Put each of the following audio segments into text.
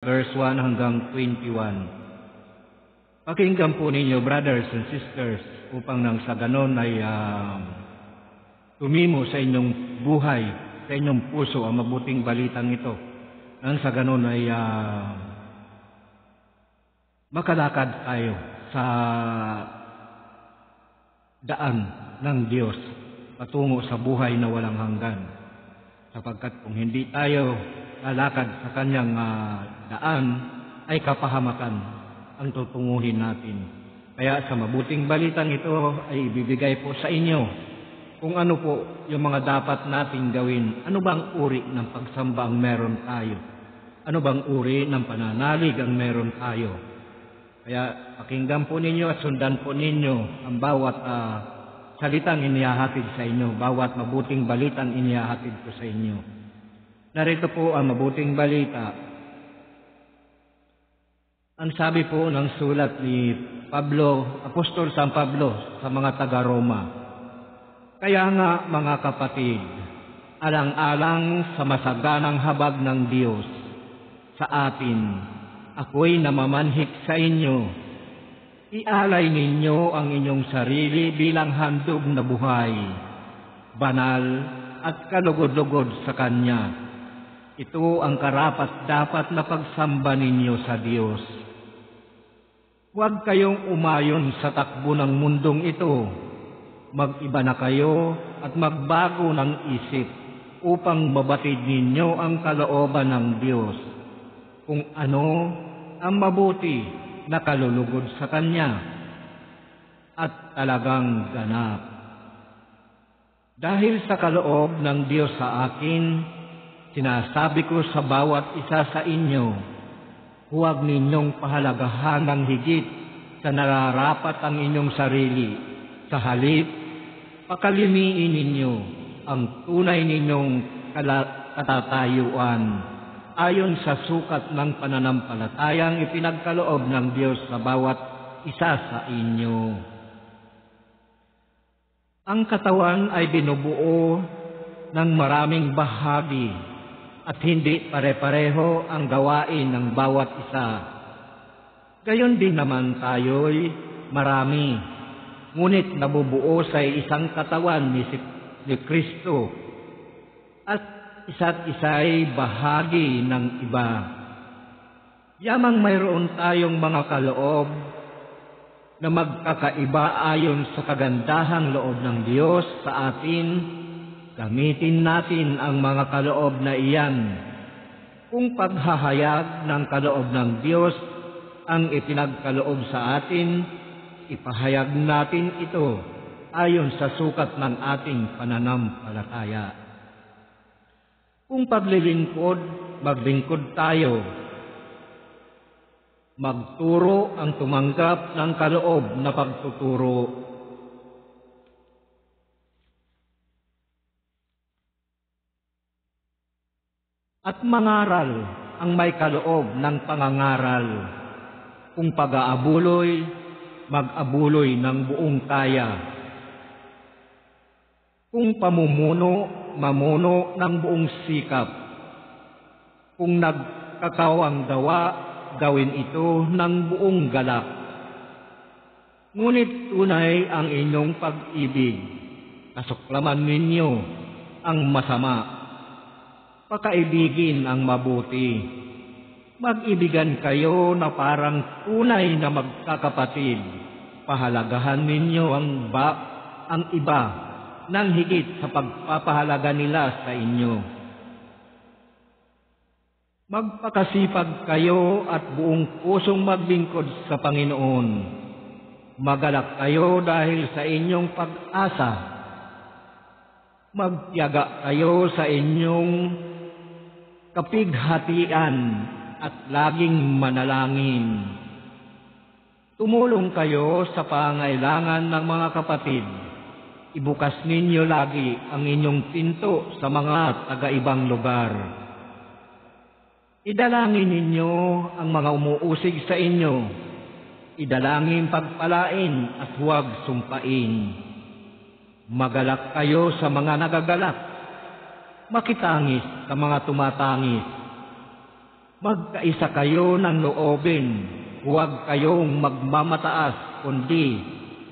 verse 1 hanggang 21. Pakinggan po ninyo, brothers and sisters, upang nang sa ganon ay tumimo sa inyong buhay, sa inyong puso ang mabuting balitang ito. Nang sa ganon ay makalakad tayo sa daan ng Diyos patungo sa buhay na walang hanggan. Sapagkat kung hindi tayo lalakad sa kanyang daan, ay kapahamakan ang tutunguhin natin. Kaya sa mabuting balitang ito ay ibibigay po sa inyo kung ano po yung mga dapat nating gawin. Ano bang uri ng pagsamba ang meron tayo? Ano bang uri ng pananalig ang meron tayo? Kaya pakinggan po ninyo at sundan po ninyo ang bawat salitang inihahatid sa inyo, bawat mabuting balitang inihahatid ko sa inyo. Narito po ang mabuting balita. Ang sabi po ng sulat ni Pablo, Apostol San Pablo sa mga taga-Roma. Kaya nga mga kapatid, alang-alang sa masaganang habag ng Diyos sa atin, ako'y namamanhik sa inyo. Ialay ninyo ang inyong sarili bilang handog na buhay, banal at kalugod-lugod sa Kanya. Ito ang karapat-dapat na pagsamba ninyo sa Diyos. Huwag kayong umayon sa takbo ng mundong ito. Mag-iba na kayo at magbago ng isip upang mabatid ninyo ang kalooban ng Diyos, kung ano ang mabuti na kalulugod sa Kanya at talagang ganap. Dahil sa kaloob ng Diyos sa akin, sinasabi ko sa bawat isa sa inyo, huwag ninyong pahalagahan ng higit sa nararapat ang inyong sarili. Sa halip, pakalimiin ninyo ang tunay ninyong katatayuan ayon sa sukat ng pananampalatayang ipinagkaloob ng Diyos sa bawat isa sa inyo. Ang katawan ay binubuo ng maraming bahagi at hindi pare-pareho ang gawain ng bawat isa. Gayon din naman tayo'y marami, ngunit nabubuo sa isang katawan ni Kristo at isa't isa'y bahagi ng iba. Yamang mayroon tayong mga kaloob na magkakaiba ayon sa kagandahang loob ng Diyos sa atin, gamitin natin ang mga kaloob na iyan. Kung paghahayag ng kaloob ng Diyos ang ipinagkaloob sa atin, ipahayag natin ito ayon sa sukat ng ating pananampalataya. Kung paglilingkod, maglingkod tayo. Magturo ang tumanggap ng kaloob na pagtuturo. At mangaral ang may kaloob ng pangangaral. Kung pag-aabuloy, mag-abuloy ng buong kaya. Kung pamumuno, mamuno ng buong sikap. Kung nagkakawang gawa, gawin ito ng buong galak. Ngunit tunay ang inyong pag-ibig. Kasuklaman ninyo ang masama. Pakaibigin ang mabuti. Mag-ibigan kayo na parang tunay na magkakapatid. Pahalagahan ninyo ang iba ng higit sa pagpapahalaga nila sa inyo. Magpakasipag kayo at buong pusong maglingkod sa Panginoon. Magalak kayo dahil sa inyong pag-asa. Magtiyaga kayo sa inyong kapighatian at laging manalangin. Tumulong kayo sa pangailangan ng mga kapatid. Ibukas ninyo lagi ang inyong pinto sa mga taga-ibang lugar. Idalangin ninyo ang mga umuusig sa inyo. Idalangin pagpalain at huwag sumpain. Magalak kayo sa mga nagagalak. Makitangis sa mga tumatangis. Magkaisa kayo ng loobin, huwag kayong magmamataas, kundi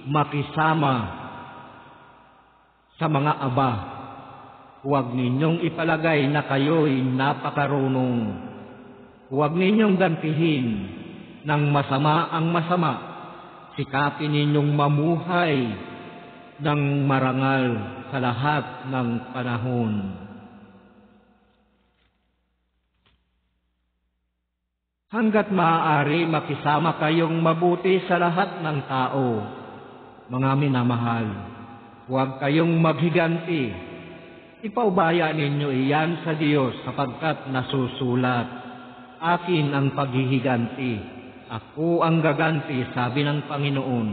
makisama sa mga aba. Huwag ninyong ipalagay na kayo'y napakarunong. Huwag ninyong gantihin ng masama ang masama. Sikapin ninyong mamuhay ng marangal sa lahat ng panahon. Hanggat maaari, makisama kayong mabuti sa lahat ng tao. Mga minamahal, huwag kayong maghiganti. Ipaubaya ninyo iyan sa Diyos sapagkat nasusulat, akin ang paghihiganti. Ako ang gaganti, sabi ng Panginoon.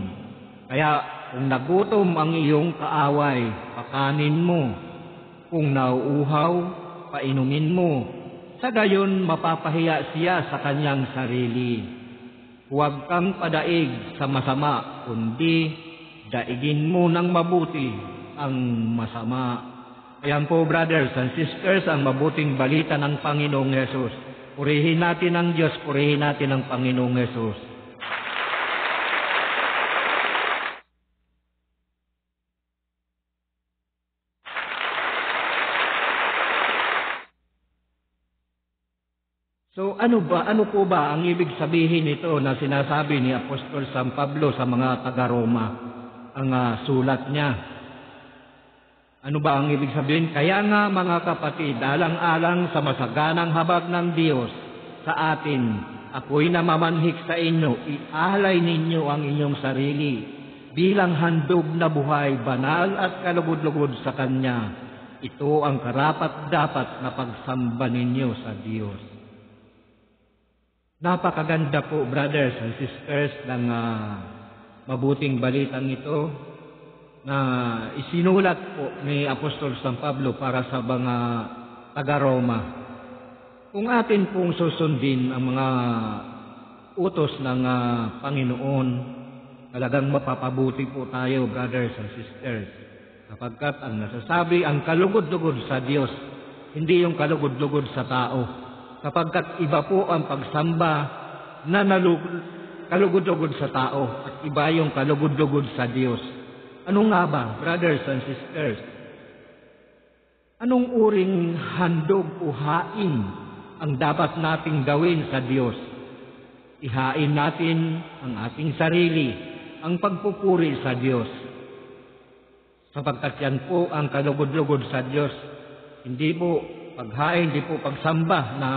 Kaya kung nagutom ang iyong kaaway, pakanin mo. Kung nauuhaw, painumin mo. Sa gayon, mapapahiya siya sa kanyang sarili. Huwag kang padaig sa masama, kundi daigin mo ng mabuti ang masama. Ayan po, brothers and sisters, ang mabuting balita ng Panginoong Hesus. Purihin natin ang Diyos, purihin natin ang Panginoong Hesus. So ano po ba ang ibig sabihin nito na sinasabi ni Apostol San Pablo sa mga taga-Roma, ang sulat niya? Ano ba ang ibig sabihin? Kaya nga mga kapatid, alang-alang sa masaganang habag ng Diyos sa atin, ako'y namamanhik sa inyo, ialay ninyo ang inyong sarili bilang handog na buhay, banal at kalugod-lugod sa Kanya. Ito ang karapat-dapat na pagsamba ninyo sa Diyos. Napakaganda po, brothers and sisters, ng mabuting balitang ito na isinulat po ni Apostol San Pablo para sa mga taga-Roma. Kung atin pong susundin ang mga utos ng Panginoon, talagang mapapabuti po tayo, brothers and sisters. Sapagkat ang nasasabi, ang kalugod-lugod sa Diyos, hindi yung kalugod-lugod sa tao. Sapagkat iba po ang pagsamba na kalugod-lugod sa tao at iba yung kalugod-lugod sa Diyos. Ano nga ba, brothers and sisters? Anong uring handog o hain ang dapat nating gawin sa Diyos? Ihain natin ang ating sarili, ang pagpupuri sa Diyos. Sapagkat yan po ang kalugod-lugod sa Diyos. Hindi po paghain, hindi po pagsamba na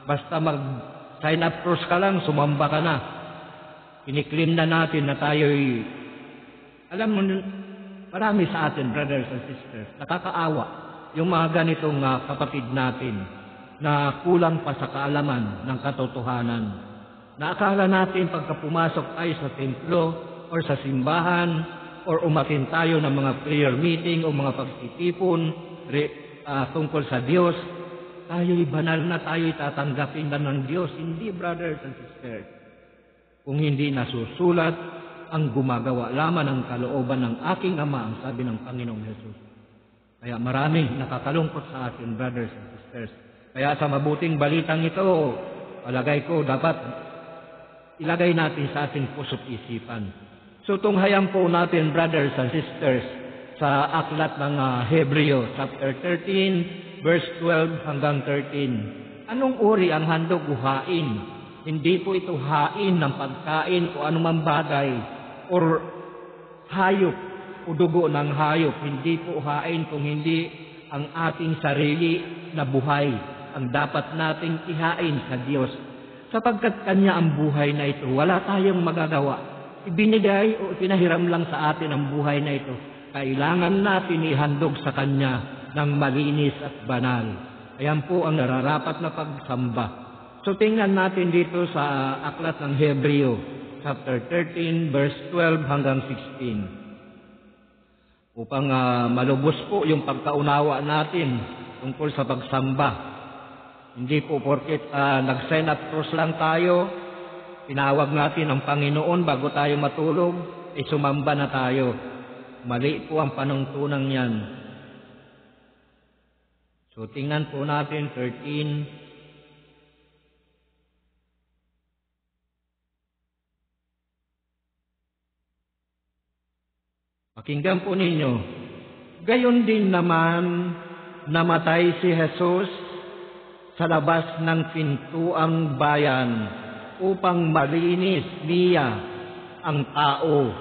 basta mag-sign up cross ka lang, sumamba ka na. Kiniklaim na natin na tayo'y, alam mo, marami sa atin, brothers and sisters, nakakaawa yung mga ganitong kapatid natin na kulang pa sa kaalaman ng katotohanan. Na akala natin pagka pumasok tayo sa templo or sa simbahan or umatin tayo ng mga prayer meeting o mga pagtitipon tungkol sa Diyos, tayo'y banal na, tayo'y tatanggapin na ng Diyos. Hindi, brothers and sisters. Kung hindi nasusulat, ang gumagawa lamang ng kalooban ng aking Ama, ang sabi ng Panginoong Hesus. Kaya marami nakakalungkot sa atin, brothers and sisters. Kaya sa mabuting balitang ito, palagay ko dapat ilagay natin sa ating puso't isipan. So tunghayan po natin, brothers and sisters, sa aklat ng Hebreo, chapter 13, verse 12 hanggang 13. Anong uri ang handog o hain? Hindi po ito hain ng pagkain o anumang bagay or hayop o dugo ng hayop. Hindi po hain kung hindi ang ating sarili na buhay ang dapat nating ihain sa Diyos. Sapagkat Kanya ang buhay na ito, wala tayong magagawa. Ibinigay o pinahiram lang sa atin ang buhay na ito. Kailangan natin ihandog sa Kanya ng malinis at banal. Ayan po ang nararapat na pagsamba. So tingnan natin dito sa aklat ng Hebreo, chapter 13, verse 12 hanggang 16. Upang malubos po yung pagkaunawa natin tungkol sa pagsamba. Hindi po porket nag-sign up cross lang tayo, tinawag natin ang Panginoon bago tayo matulog, sumamba na tayo. Mali po ang panungtunang yan. So tingnan po natin 13, Pakinggan po ninyo. Gayon din naman, namatay si Jesus sa labas ng pintuang bayan upang malinis niya ang tao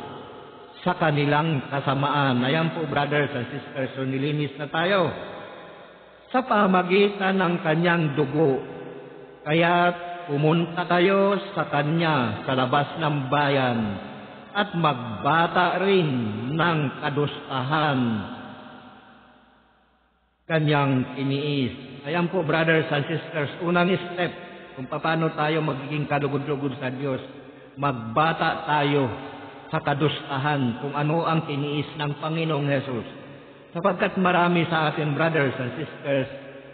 sa kanilang kasamaan. Ayan po, brothers and sisters, so nilinis na tayo sa pamagitan ng kanyang dugo. Kaya pumunta kayo sa kanya sa labas ng bayan at magbata rin ng kadustahan kanyang tiniis. Ayan po, brothers and sisters, unang step kung paano tayo magiging kalugod-lugod sa Diyos. Magbata tayo sa kadustahan kung ano ang tiniis ng Panginoong Jesus. Sapagkat marami sa atin, brothers and sisters,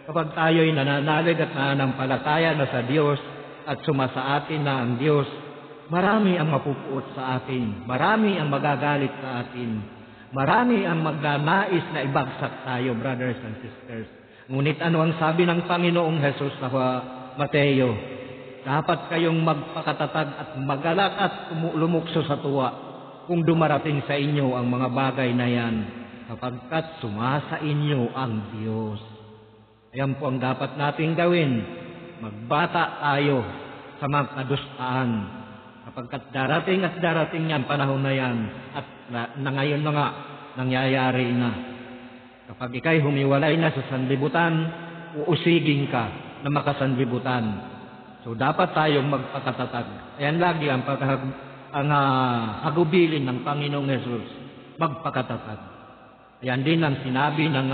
kapag tayo'y nananalig at nananampalataya na sa Diyos at sumasa atin na ang Diyos, marami ang mapupuot sa atin, marami ang magagalit sa atin, marami ang magnanais na ibagsak tayo, brothers and sisters. Ngunit ano ang sabi ng Panginoong Jesus sa Mateo? Dapat kayong magpakatatag at magalak at lumukso sa tuwa kung dumarating sa inyo ang mga bagay na yan, kapagkat sumasa inyo ang Diyos. Ayan po ang dapat nating gawin. Magbata tayo sa mga kadustaan, kapagkat darating yan, panahon na yan, at na ngayon na nga, nangyayari na. Kapag ikay humiwalay na sa sanlibutan, uusigin ka na makasanlibutan. So dapat tayong magpakatatag. Ayan lagi ang hagubilin ng Panginoong Jesus, magpakatatag. Ayan din ang sinabi ng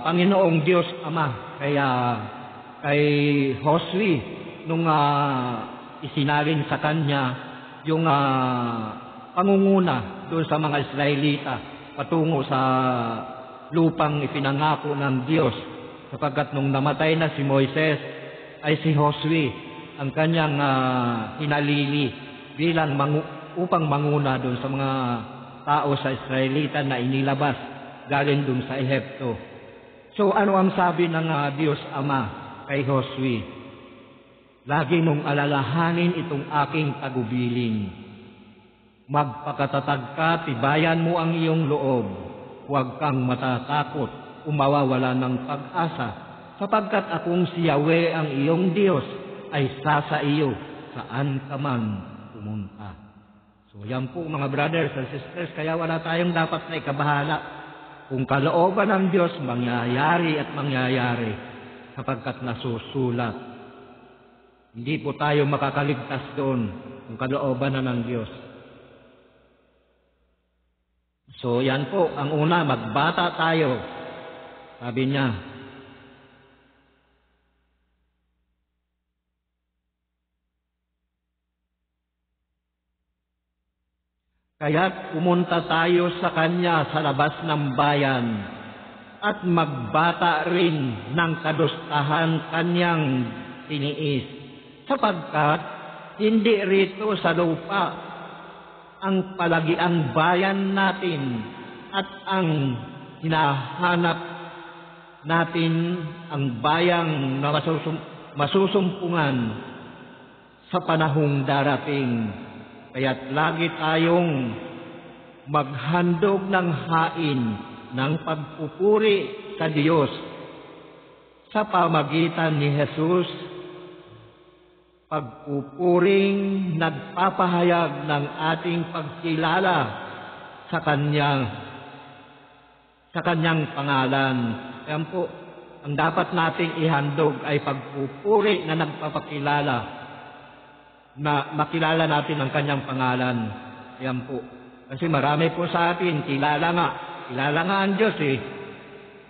Panginoong Diyos Ama kay Josue nung isinalin sa kanya yung pangunguna doon sa mga Israelita patungo sa lupang ipinangako ng Diyos, sapagkat nung namatay na si Moises ay si Josue ang kanyang hinalili bilang upang manguna doon sa mga tao sa Israelita na inilabas galing doon sa Ehipto. So ano ang sabi ng Diyos Ama kay Josue? Lagi mong alalahanin itong aking tagubilin. Magpakatatag ka, tibayan mo ang iyong loob. Huwag kang matatakot o mawawala ng pag-asa, sapagkat akong si Yahweh ang iyong Diyos ay sasa iyo saan ka man pumunta. So yan po mga brothers and sisters, kaya wala tayong dapat na ikabahala. Kung kalooban ng Diyos, mangyayari at mangyayari, sapagkat nasusulat. Hindi po tayo makakaligtas doon kung kalooban na ng Diyos. So yan po, ang una, magbata tayo. Sabi niya, kaya't pumunta tayo sa kanya sa labas ng bayan at magbata rin ng kadustahan kanyang tiniis, sapagkat hindi rito sa lupa ang palagiang bayan natin at ang hinahanap natin ang bayang na masusumpungan sa panahong darating. Kaya't lagi tayong maghandog ng hain ng pagpupuri sa Diyos sa pamagitan ni Jesus, pagpupuring nagpapahayag ng ating pagkilala sa kanyang pangalan. Kaya po, ang dapat nating ihandog ay pagpupuri na nagpapakilala, na makilala natin ang kanyang pangalan. Yan po. Kasi marami po sa atin, kilala nga ang Diyos eh.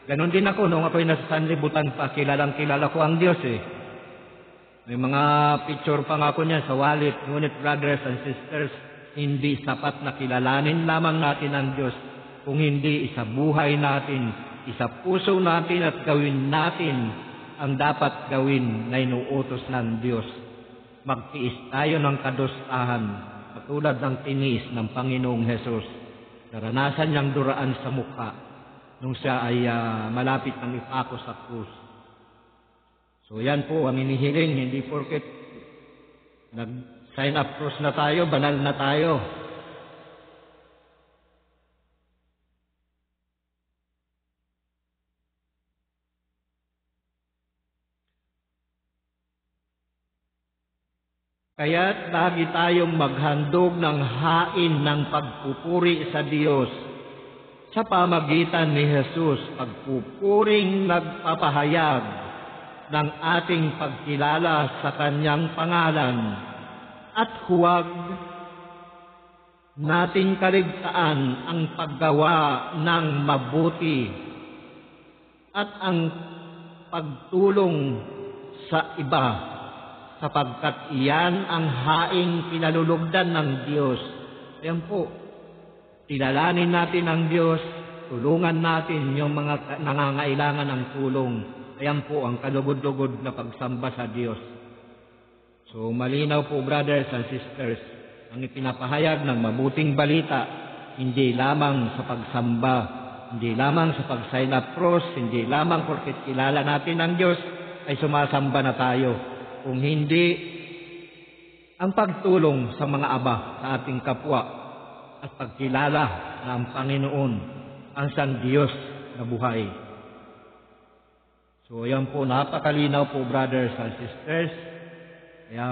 Ganon din ako, nung ako'y nasa sanlibutan pa, kilala ko ang Diyos eh. May mga picture pa nga ako niya sa wallet. Ngunit brothers and sisters, hindi sapat na kilalanin lamang natin ang Diyos kung hindi isa buhay natin, isa puso natin at gawin natin ang dapat gawin na inuutos ng Diyos. Magtiis tayo ng kadustahan, katulad ng tinis ng Panginoong Jesus. Naranasan niyang duraan sa mukha nung siya ay malapit ng ipako sa krus. So yan po ang inihiling, hindi porket nag-sign up cross na tayo, banal na tayo. Kaya't lagi tayong maghandog ng hain ng pagpupuri sa Diyos sa pamagitan ni Jesus, pagpupuring nagpapahayag ng ating pagkilala sa Kanyang pangalan, at huwag nating kaligtaan ang paggawa ng mabuti at ang pagtulong sa iba, sapagkat iyan ang haing pinalulugdan ng Diyos. Ayan po, kilalanin natin ang Diyos, tulungan natin yung mga nangangailangan ng tulong. Ayan po ang kalugod-lugod na pagsamba sa Diyos. So malinaw po, brothers and sisters, ang ipinapahayag ng mabuting balita, hindi lamang sa pagsamba, hindi lamang sa pag-sign up cross, hindi lamang porket kilala natin ang Diyos ay sumasamba na tayo. Kung hindi, ang pagtulong sa mga aba, sa ating kapwa, at pagkilala na ang Panginoon ang sang Diyos na buhay. So yan po, napakalinaw po, brothers and sisters. Kaya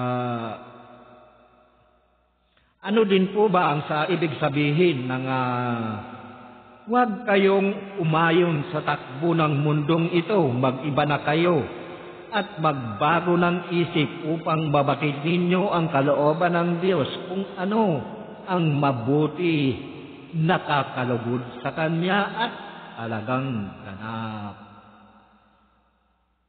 ano din po ba ang ibig sabihin ng huwag kayong umayon sa takbo ng mundong ito, mag-iba na kayo at magbago ng isip upang mabatid ninyo ang kalooban ng Diyos kung ano ang mabuti, nakakalugod sa Kanya at talagang ganap.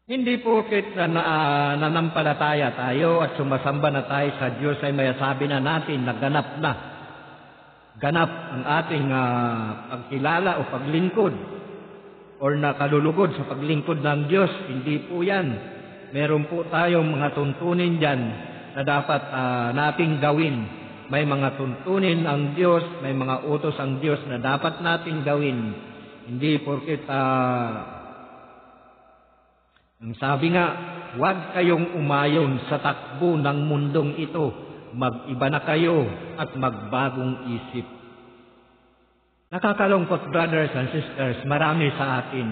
Hindi porket nanampalataya tayo at sumasamba na tayo sa Diyos ay mayasabi na natin na ganap ang ating pagkilala o paglingkod or nakalulugod sa paglingkod ng Diyos. Hindi po yan. Meron po tayong mga tuntunin dyan na dapat nating gawin. May mga tuntunin ang Diyos, may mga utos ang Diyos na dapat nating gawin. Hindi porket ang sabi nga, huwag kayong umayon sa takbo ng mundong ito. Mag-iba na kayo at magbagong isip. Nakakalungkot, brothers and sisters, marami sa atin.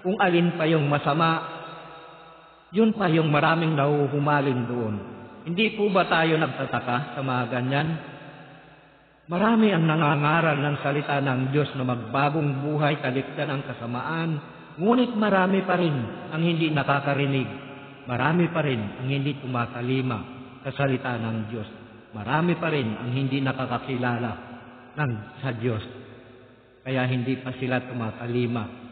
Kung alin pa yung masama, yun pa yung maraming nahuhumalin doon. Hindi po ba tayo nagtataka sa mga ganyan? Marami ang nangangaral ng salita ng Diyos na magbagong buhay, talikdan ang kasamaan. Ngunit marami pa rin ang hindi nakakarinig. Marami pa rin ang hindi tumatalima sa salita ng Diyos. Marami pa rin ang hindi nakakakilala sa Diyos. Kaya hindi pa sila tumatalima.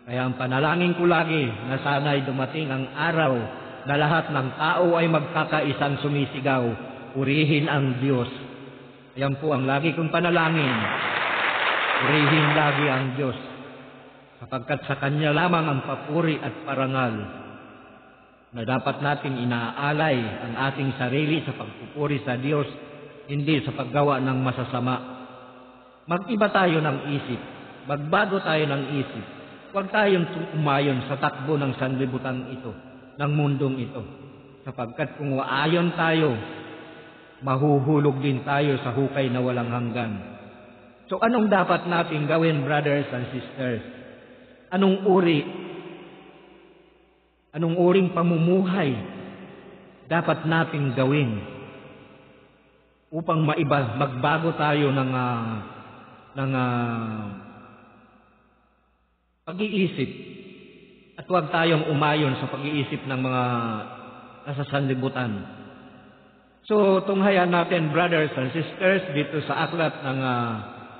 Kaya ang panalangin ko lagi na sana'y dumating ang araw na lahat ng tao ay magkakaisang sumisigaw, purihin ang Diyos. Ayan po ang lagi kong panalangin. Purihin lagi ang Diyos. Sapagkat sa Kanya lamang ang papuri at parangal na dapat nating inaalay ang ating sarili sa pagpupuri sa Diyos, hindi sa paggawa ng masasama. Mag-iba tayo ng isip, magbago tayo ng isip. Huwag tayong umayon sa takbo ng sanlibutan ito, ng mundong ito. Sapagkat kung waayon tayo, mahuhulog din tayo sa hukay na walang hanggan. So anong dapat nating gawin, brothers and sisters? Anong uring pamumuhay dapat nating gawin upang magbago tayo ng pag-iisip at huwag tayong umayon sa pag-iisip ng mga nasa sanlibutan. So, tunghayan natin, brothers and sisters, dito sa aklat ng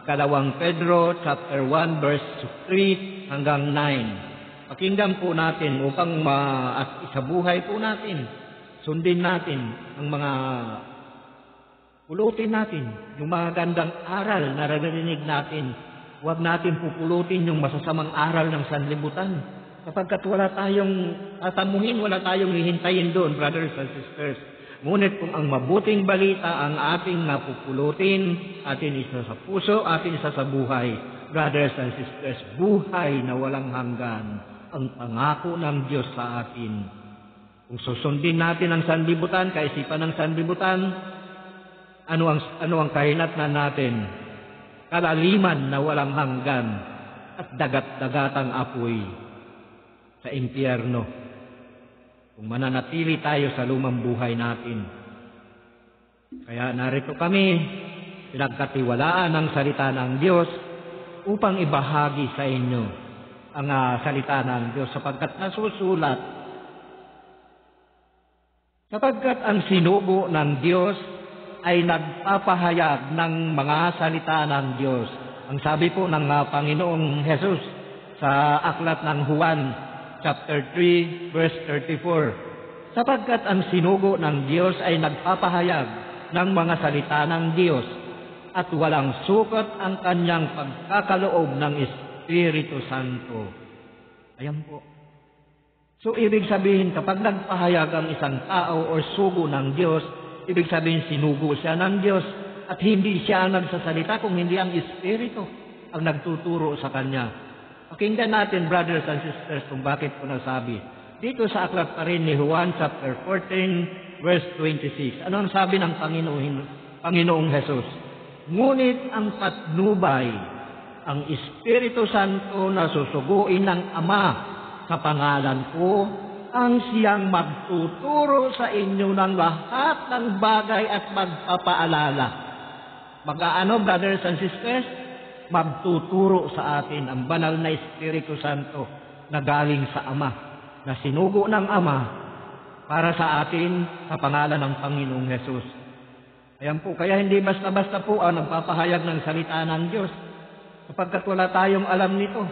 2 Pedro chapter 1 verse 3 hanggang 9. Pakinggan po natin upang sa buhay po natin, sundin natin ang mga pulutin natin, yung mga gandang aral na naririnig natin. Huwag natin pupulutin yung masasamang aral ng sanlibutan. Kapagkat wala tayong tatamuhin, wala tayong hihintayin doon, brothers and sisters. Ngunit kung ang mabuting balita ang ating napupulutin, atin isa sa puso, atin isa sa buhay. Brothers and sisters, buhay na walang hanggan ang pangako ng Diyos sa atin. Kung susundin natin ang sanlibutan, kaisipan ng sanlibutan, ano ang kahinatnan natin? Kalaliman na walang hanggan at dagat-dagatang apoy sa impyerno. Kung mananatili tayo sa lumang buhay natin. Kaya narito kami, pinagkatiwalaan ng salita ng Diyos upang ibahagi sa inyo ang salita ng Diyos sapagkat nasusulat, sapagkat ang sinugo ng Diyos ay nagpapahayag ng mga salita ng Diyos. Ang sabi po ng Panginoong Jesus sa aklat ng Juan, chapter 3, verse 34, sapagkat ang sinugo ng Diyos ay nagpapahayag ng mga salita ng Diyos at walang sukat ang kanyang pagkakaloob ng Espiritu Santo. Ayan po. So, ibig sabihin, kapag nagpahayag ang isang tao o sugo ng Diyos, ibig sabihin, sinugo siya ng Diyos at hindi siya ang nagsasalita kung hindi ang Espiritu ang nagtuturo sa kanya. Pakinggan natin, brothers and sisters, kung bakit ko nasabi. Dito sa aklat pa rin ni Juan, chapter 14, verse 26. Ano ang sabi ng Panginoong Jesus? Ngunit ang patnubay, ang Espiritu Santo na susuguin ng Ama sa pangalan ko, ang siyang magtuturo sa inyo ng lahat ng bagay at magpapaalala. Mag-aano, brothers and sisters? Magtuturo sa atin ang banal na Espiritu Santo na galing sa Ama, na sinugo ng Ama para sa atin sa pangalan ng Panginoong Jesus. Ayan po, kaya hindi basta-basta po ang nagpapahayag ng salita ng Diyos, sapagkat wala tayong alam nito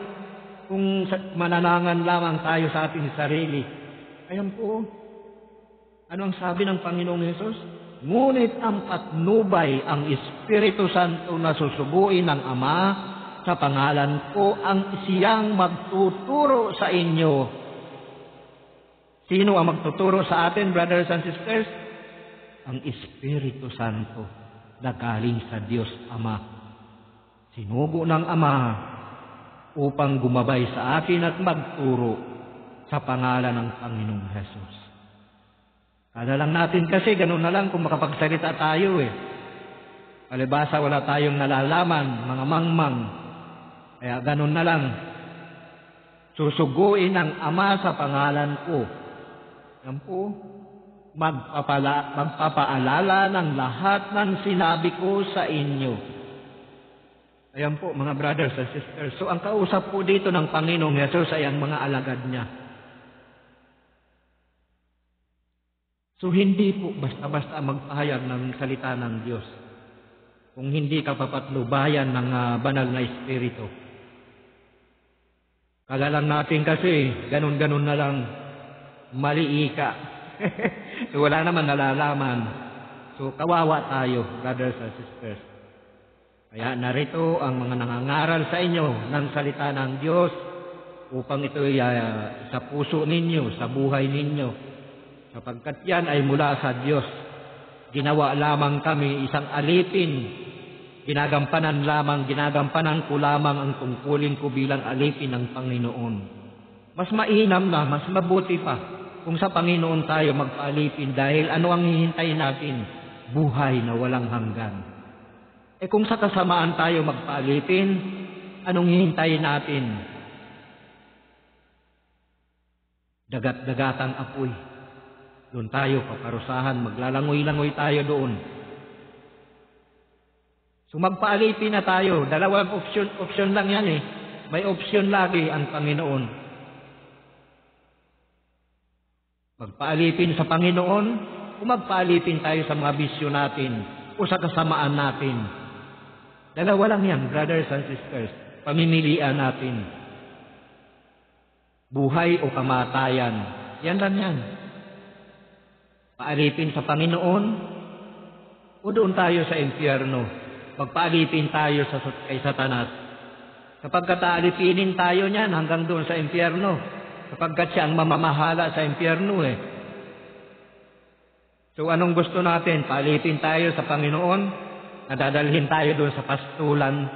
kung mananangan lamang tayo sa ating sarili. Ayan po, ano ang sabi ng Panginoong Jesus? Ngunit ang patnubay, ang Espiritu Santo na susuguin ng Ama sa pangalan ko, ang siyang magtuturo sa inyo. Sino ang magtuturo sa atin, brothers and sisters? Ang Espiritu Santo na galing sa Diyos Ama. Sinugo ng Ama upang gumabay sa atin at magturo sa pangalan ng Panginoong Jesus. Kala lang natin kasi, ganun na lang kung makapagsalita tayo Palibasa wala tayong nalalaman, mga mangmang. Kaya ganun na lang. Susuguin ng Ama sa pangalan ko. Yan po, magpapaalala ng lahat ng sinabi ko sa inyo. Ayan po, mga brothers and sisters. So, ang kausap po dito ng Panginoong Yesus ay ang mga alagad niya. So, hindi po basta-basta magpahayag ng salita ng Diyos kung hindi ka papatnubayan ng banal na Espiritu. Kala lang natin kasi, ganun-ganun na lang, mali ka. So, wala naman nalalaman. So, kawawa tayo, brothers and sisters. Kaya narito ang mga nangangaral sa inyo ng salita ng Diyos upang ito ay sa puso ninyo, sa buhay ninyo. Sapagkat yan ay mula sa Diyos. Ginawa lamang kami isang alipin. Ginagampanan ko lamang ang tungkulin ko bilang alipin ng Panginoon. Mas mainam na, mas mabuti pa kung sa Panginoon tayo magpaalipin dahil ano ang hihintayin natin? Buhay na walang hanggan. Kung sa kasamaan tayo magpaalipin, anong hihintayin natin? Dagat-dagatang apoy. Doon tayo paparusahan, maglalangoy-langoy tayo doon. So magpaalipin na tayo. Dalawang option lang yan May option lagi ang Panginoon. Magpaalipin sa Panginoon o magpaalipin tayo sa mga bisyo natin o sa kasamaan natin. Dalawa lang yan, brothers and sisters. Pamimilian natin. Buhay o kamatayan. Yan lang yan. Paalipin sa Panginoon o doon tayo sa impyerno. Magpaalipin tayo kay Satanas. Kapag aalipinin tayo niyan hanggang doon sa impyerno, kapagkat siya ang mamamahala sa impyerno So anong gusto natin? Paalipin tayo sa Panginoon, nadadalhin tayo doon sa pastulan.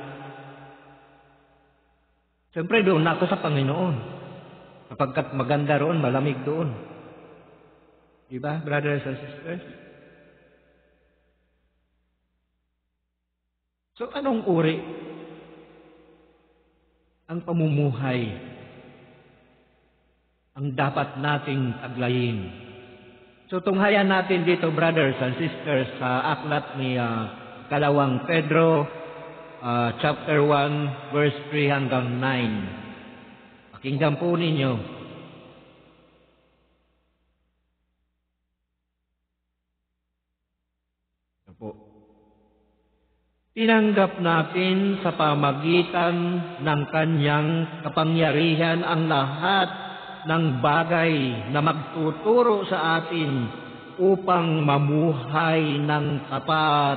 Siyempre doon ako sa Panginoon. Kapagkat maganda roon, malamig doon. Diba, brothers and sisters? So, anong uri ang pamumuhay ang dapat nating taglayin? So tunghayan natin dito, brothers and sisters, sa aklat ni Kalawang Pedro, chapter 1, verse 3 hanggang 9. Pakinggan po ninyo. Ito po. Tinanggap natin sa pamagitan ng kanyang kapangyarihan ang lahat ng bagay na magtuturo sa atin upang mamuhay ng tapat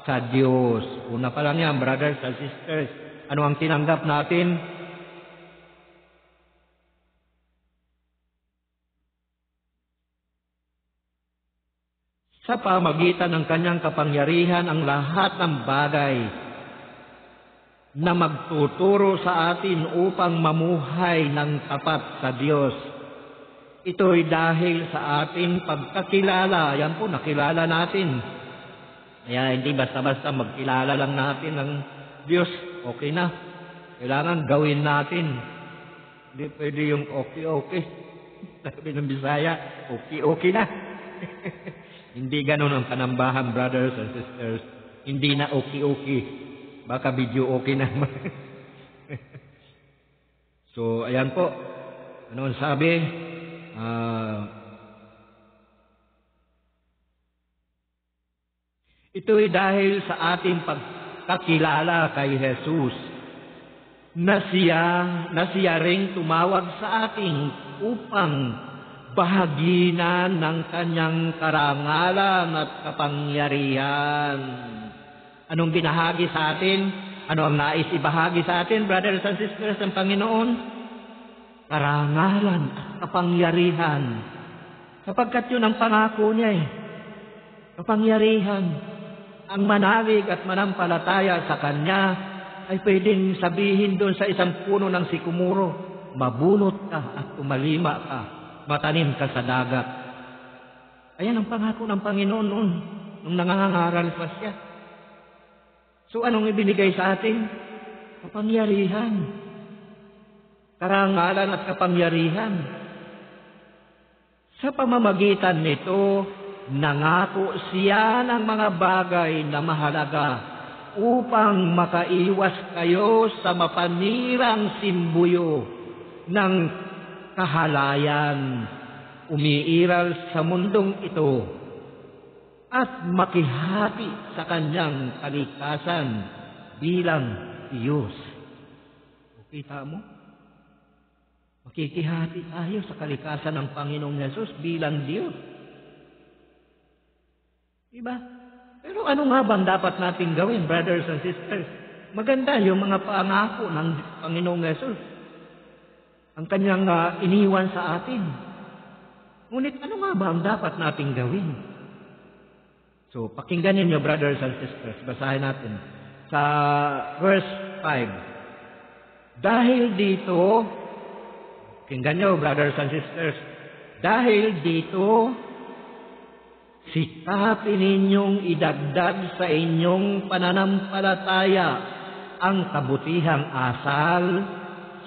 sa Diyos. Una pa lang yan, brothers and sisters. Ano ang tinanggap natin? Sa pamagitan ng kanyang kapangyarihan ang lahat ng bagay na magtuturo sa atin upang mamuhay ng tapat sa Diyos. Ito'y dahil sa ating pagkakilala. Yan po, nakilala natin. Kaya hindi basta-basta magkilala lang natin ng Diyos. Okay na. Kailangan gawin natin. Hindi pwede yung okay. Sabi ng Bisaya, okay na. Hindi ganun ang panambahan, brothers and sisters. Hindi na okay. Baka video okay na. So, ayan po. Ano ang sabi? Ito'y dahil sa ating pagkakilala kay Jesus na siya ring tumawag sa atin upang bahaginan ng kanyang karangalan at kapangyarihan. Anong binahagi sa atin? Ano ang nais ibahagi sa atin, brothers and sisters ng Panginoon? Karangalan at kapangyarihan. Sapagkat yun ang pangako niya eh. Kapangyarihan. Ang manalig at manampalataya sa Kanya ay pwedeng sabihin doon sa isang puno ng sikumuro, mabunot ka at tumalima ka, matanim ka sa dagat. Ayan ang pangako ng Panginoon noon, nung nangangaral pa siya. So anong ibinigay sa atin? Kapangyarihan. Karangalan at kapangyarihan. Sa pamamagitan nito, nangako siya ng mga bagay na mahalaga upang makaiwas kayo sa mapanirang simbuyo ng kahalayan umiiral sa mundong ito at makihati sa kanyang kalikasan bilang Diyos. Kita mo? Makikihati tayo sa kalikasan ng Panginoong Yesus bilang Diyos. Diba? Pero ano nga bang dapat natin gawin, brothers and sisters? Maganda yung mga pangako ng Panginoong Yesus. Ang kanyang iniwan sa atin. Ngunit ano nga ba ang dapat natin gawin? So, pakinggan niyo, brothers and sisters. Basahin natin. Sa verse 5. Dahil dito, pakinggan niyo, brothers and sisters. Dahil dito, sikapin ninyong idagdag sa inyong pananampalataya ang kabutihang asal,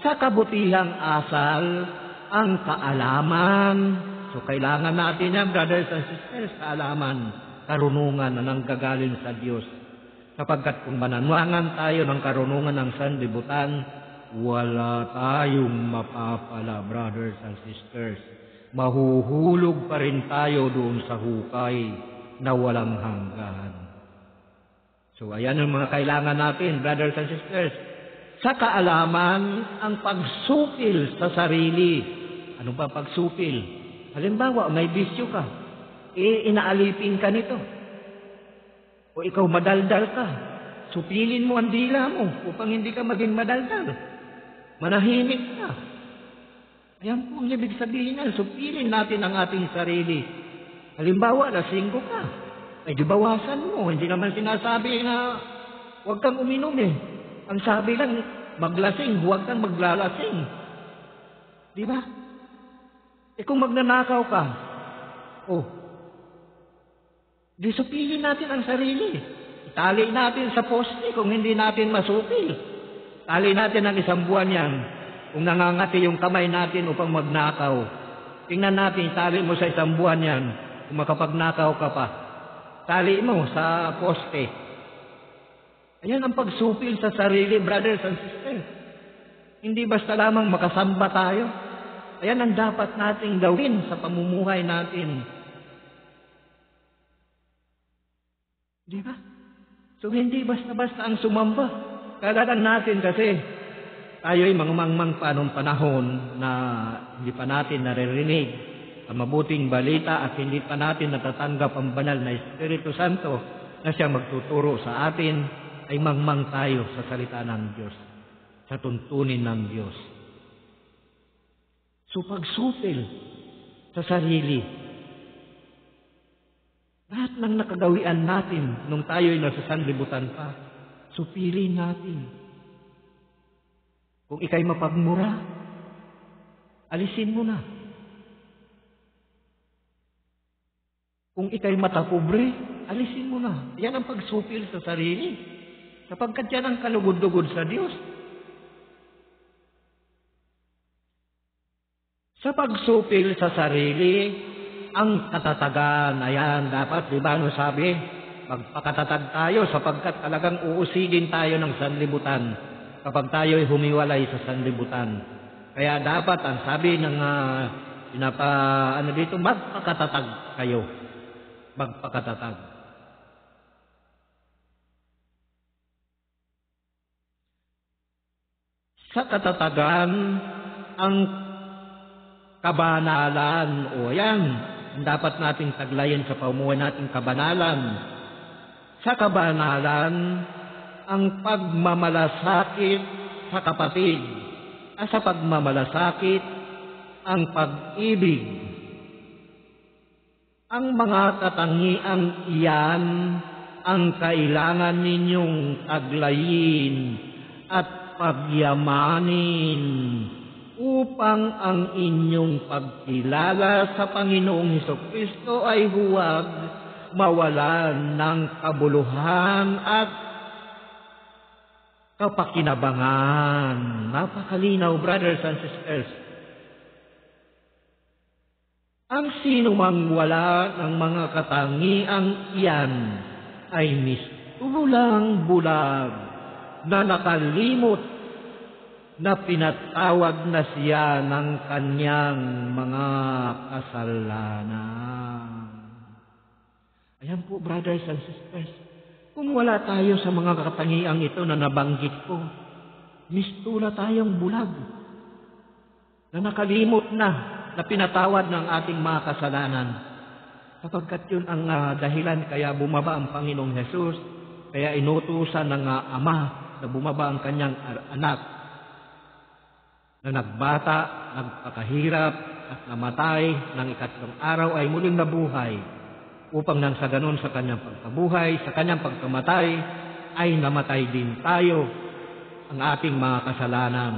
sa kabutihang asal ang kaalaman. So kailangan natin yan, brothers and sisters, kaalaman, karunungan na nanggagaling sa Diyos. Sapagkat kung mananwangan tayo ng karunungan ng sanlibutan, wala tayong mapapala, brothers and sisters. Mahuhulog pa rin tayo doon sa hukay na walang hanggan. So, ayan ang mga kailangan natin, brothers and sisters. Sa kaalaman, ang pagsupil sa sarili. Ano ba pagsupil? Halimbawa, may bisyo ka. Inaalipin ka nito. O ikaw madaldal ka. Supilin mo ang dila mo upang hindi ka maging madaldal. Manahimik ka. Ayan po ang ibig sabihin yan. Supilin natin ang ating sarili. Halimbawa, lasinggo ka. Ay, di bawasan mo. Hindi naman sinasabi na huwag kang uminom eh. Ang sabi lang, maglasing, huwag kang maglalasing. Di ba? Eh kung magnanakaw ka, di supilin natin ang sarili. Itali natin sa poste kung hindi natin masupil. Tali natin ang isang buwan yan. Kung nangangati yung kamay natin upang magnakaw, tingnan natin, tali mo sa isang buwan yan. Kung makapagnakaw ka pa, tali mo sa poste. Ayan ang pagsupil sa sarili, brothers and sisters. Hindi basta lamang makasamba tayo. Ayan ang dapat nating gawin sa pamumuhay natin. Di ba? So hindi basta-basta ang sumamba. Kailangan natin kasi tayo'y mangmangmang pa nung panahon na hindi pa natin naririnig ang mabuting balita at hindi pa natin natatanggap ang banal na Espiritu Santo na siya magtuturo sa atin, ay mangmang tayo sa salita ng Diyos, sa tuntunin ng Diyos. So pagsupil sa sarili, lahat ng nakagawian natin nung tayo'y nasa sanlibutan pa, supilin natin. Kung ika'y mapagmura, alisin mo na. Kung ika'y matapobre, alisin mo na. Yan ang pagsupil sa sarili. Sapagkat yan ang kalugod-lugod sa Diyos. Sa pagsupil sa sarili, ang katatagan, ayan, dapat, di ba, ano sabi? Magpakatatag tayo sapagkat talagang uusigin tayo ng sanlibutan kapag tayo'y humiwalay sa sanlibutan. Kaya dapat, ang sabi ng magpakatatag kayo. Magpakatatag. Sa katatagan, ang kabanalan, o yan, dapat nating taglayin sa pamumuhay nating kabanalan. Sa kabanalan, ang pagmamalasakit sa kapatid. Sa pagmamalasakit, ang pag-ibig. Ang mga katangiang iyan ang kailangan ninyong taglayin at pagyamanin upang ang inyong pagkilala sa Panginoong Hesukristo ay huwag mawalan ng kabuluhan at kapakinabangan. Napakalinaw, brothers and sisters. Ang sinumang wala ng mga katangiang iyan ay mistulang bulag na nakalimot na pinatawag na siya ng kanyang mga kasalanan. Ayan po, brothers and sisters. Kung wala tayo sa mga katangiang ito na nabanggit ko, mistula tayong bulag na nakalimot na pinatawad ng ating mga kasalanan. Sapagkat yun ang dahilan kaya bumaba ang Panginoong Hesus, kaya inutusan ng Ama na bumaba ang kanyang anak na nagbata, nagpakahirap at namatay ng ikatlong araw ay muling nabuhay upang nang sa ganon sa kanyang pagkabuhay, sa kanyang pagkamatay ay namatay din tayo ang ating mga kasalanan.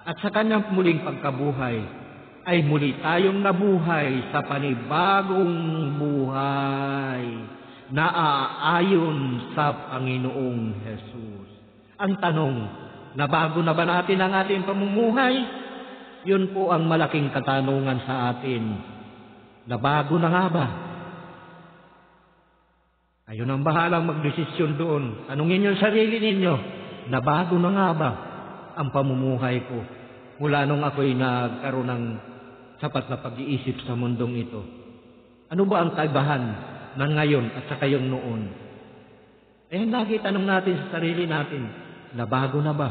At sa kanyang muling pagkabuhay ay muli tayong nabuhay sa panibagong buhay na aayon sa Panginoong Hesus. Ang tanong, nabago na ba natin ang ating pamumuhay? Yun po ang malaking katanungan sa atin. Nabago na nga ba? Kayo nang bahalang magdesisyon doon. Tanungin niyo sarili ninyo, nabago na nga ba ang pamumuhay ko mula nung ako'y nagkaroon ng sapat na pag-iisip sa mundong ito? Ano ba ang kaibahan ng ngayon at sa kayong noon? Lagi tanong natin sa sarili natin, nabago na ba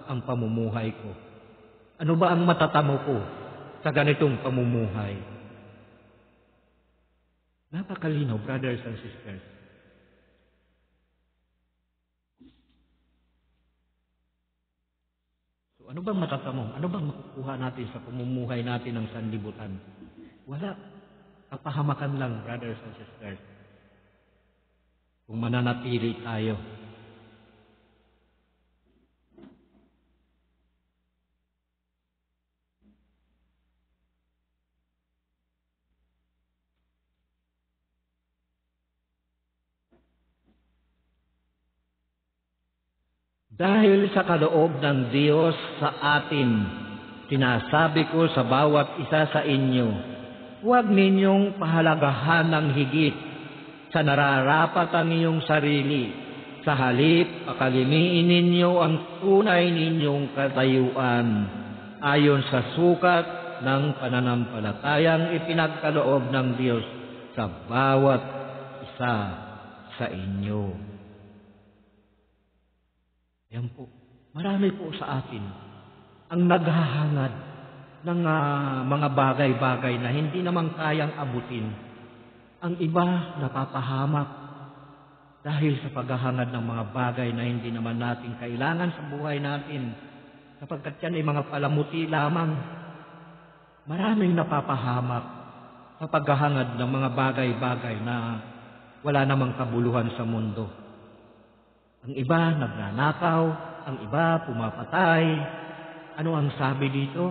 ang pamumuhay ko? Ano ba ang matatamo ko sa ganitong pamumuhay? Napakalinaw, brothers and sisters. So, ano bang matatamo? Ano bang makukuha natin sa pamumuhay natin ng sanlibutan? Wala. Kapahamakan lang, brothers and sisters. Kung mananatili tayo. Dahil sa kaloob ng Diyos sa atin, sinasabi ko sa bawat isa sa inyo huwag ninyong pahalagahan ng higit sa nararapat ang iyong sarili. Sa halip, pakalimiin ninyo ang tunay ninyong katayuan ayon sa sukat ng pananampalatayang ipinagkaloob ng Diyos sa bawat isa sa inyo. Yan po. Marami po sa atin ang naghahangad ng mga bagay-bagay na hindi naman kayang abutin. Ang iba napapahamak dahil sa paghahangad ng mga bagay na hindi naman natin kailangan sa buhay natin, sapagkat yan ay mga palamuti lamang. Maraming napapahamak sa paghahangad ng mga bagay-bagay na wala namang kabuluhan sa mundo. Ang iba nagnanakaw, ang iba pumapatay. Ano ang sabi dito?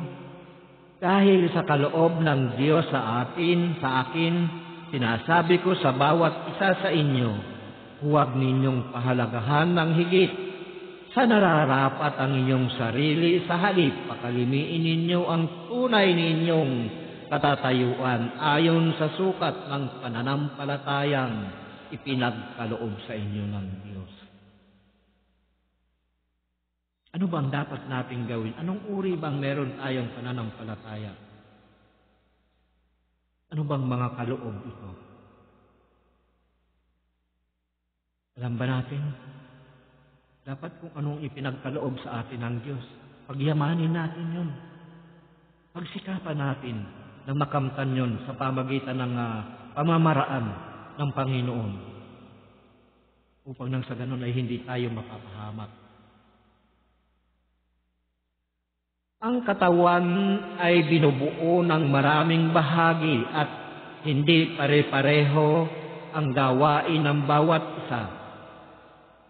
Dahil sa kaloob ng Diyos sa akin, sinasabi ko sa bawat isa sa inyo, huwag ninyong pahalagahan ng higit sa nararapat ang inyong sarili, sa halip pakalimiin ninyo ang tunay ninyong katatayuan ayon sa sukat ng pananampalatayang ipinagkaloob sa inyo ng Diyos. Ano bang dapat nating gawin? Anong uri bang meron tayong pananampalataya? Ano bang mga kaloob ito? Alam ba natin? Dapat kung anong ipinagkaloob sa atin ng Diyos, pagyamanin natin yun. Pagsikapan natin na makamtan yun sa pamagitan ng pamamaraan ng Panginoon. Upang nang sa ganun ay hindi tayo mapapahamak. Ang katawan ay binubuo ng maraming bahagi at hindi pare-pareho ang gawain ng bawat isa.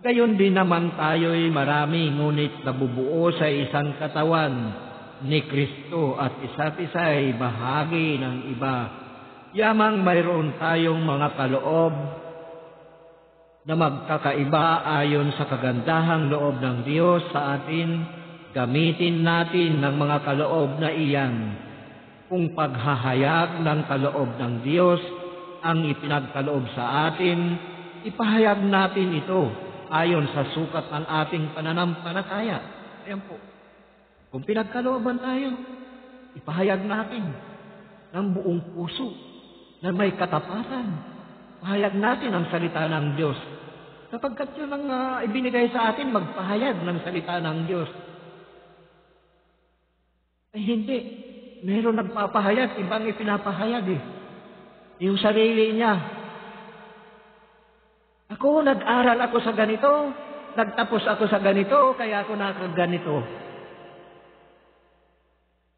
Gayon din naman tayo'y marami ngunit nabubuo sa isang katawan ni Kristo at isa't isa ay bahagi ng iba. Yamang mayroon tayong mga kaloob na magkakaiba ayon sa kagandahang loob ng Diyos sa atin. Gamitin natin ng mga kaloob na iyan. Kung paghahayag ng kaloob ng Diyos ang ipinagkaloob sa atin, ipahayag natin ito ayon sa sukat ng ating pananampalataya. Ayan po. Kung pinagkalooban tayo, ipahayag natin ng buong puso na may katapatan. Pahayag natin ang salita ng Diyos. Sapagkat yun ang ibinigay sa atin, magpahayag ng salita ng Diyos. Ay hindi. Meron nagpapahayag, ibang ipinapahayag eh. Yung sarili niya. Ako, nag-aral ako sa ganito, nagtapos ako sa ganito, kaya ako nakaganito.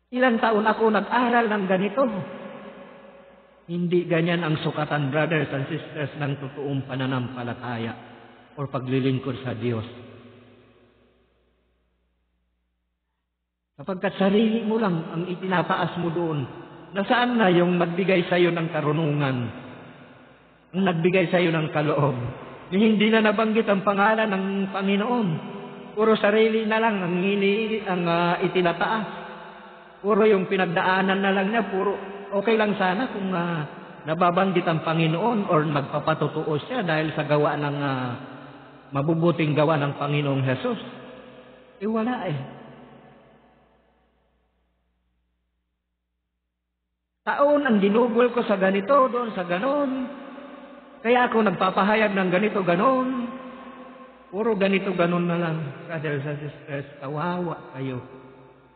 Ilang taon ako nag-aral ng ganito. Hindi ganyan ang sukatan, brothers and sisters, ng totoong pananampalataya o paglilingkod sa Diyos. Sapagkat sarili mo lang ang itinataas mo doon. Nasaan na yung nagbigay sa iyo ng karunungan? Ang nagbigay sa iyo ng kaloob? Hindi na nabanggit ang pangalan ng Panginoon. Puro sarili na lang ang itinataas. Puro yung pinagdaanan na lang niya. Puro okay lang sana kung nababanggit ang Panginoon or magpapatotoo siya dahil sa gawa ng mabubuting gawa ng Panginoong Jesus. Wala eh. Taon ang ginugol ko sa ganito, doon sa ganon. Kaya ako nagpapahayag ng ganito, ganon. Puro ganito, ganon na lang. Brothers and sisters, kawawa kayo,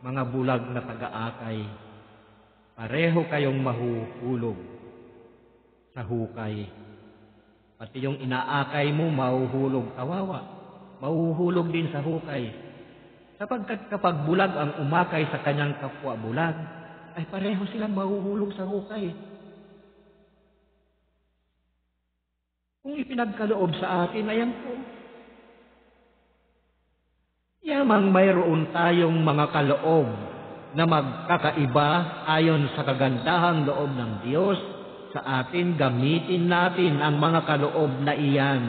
mga bulag na taga-akay. Pareho kayong mahuhulog sa hukay. Pati yung inaakay mo, mahuhulog. Kawawa, mahuhulog din sa hukay. Sapagkat kapag bulag ang umakay sa kanyang kapwa bulag, ay pareho silang mahuhulog sa hukay. Kung ipinagkaloob sa atin, ayan po. Yamang mayroon tayong mga kaloob na magkakaiba ayon sa kagandahang loob ng Diyos sa atin, gamitin natin ang mga kaloob na iyan.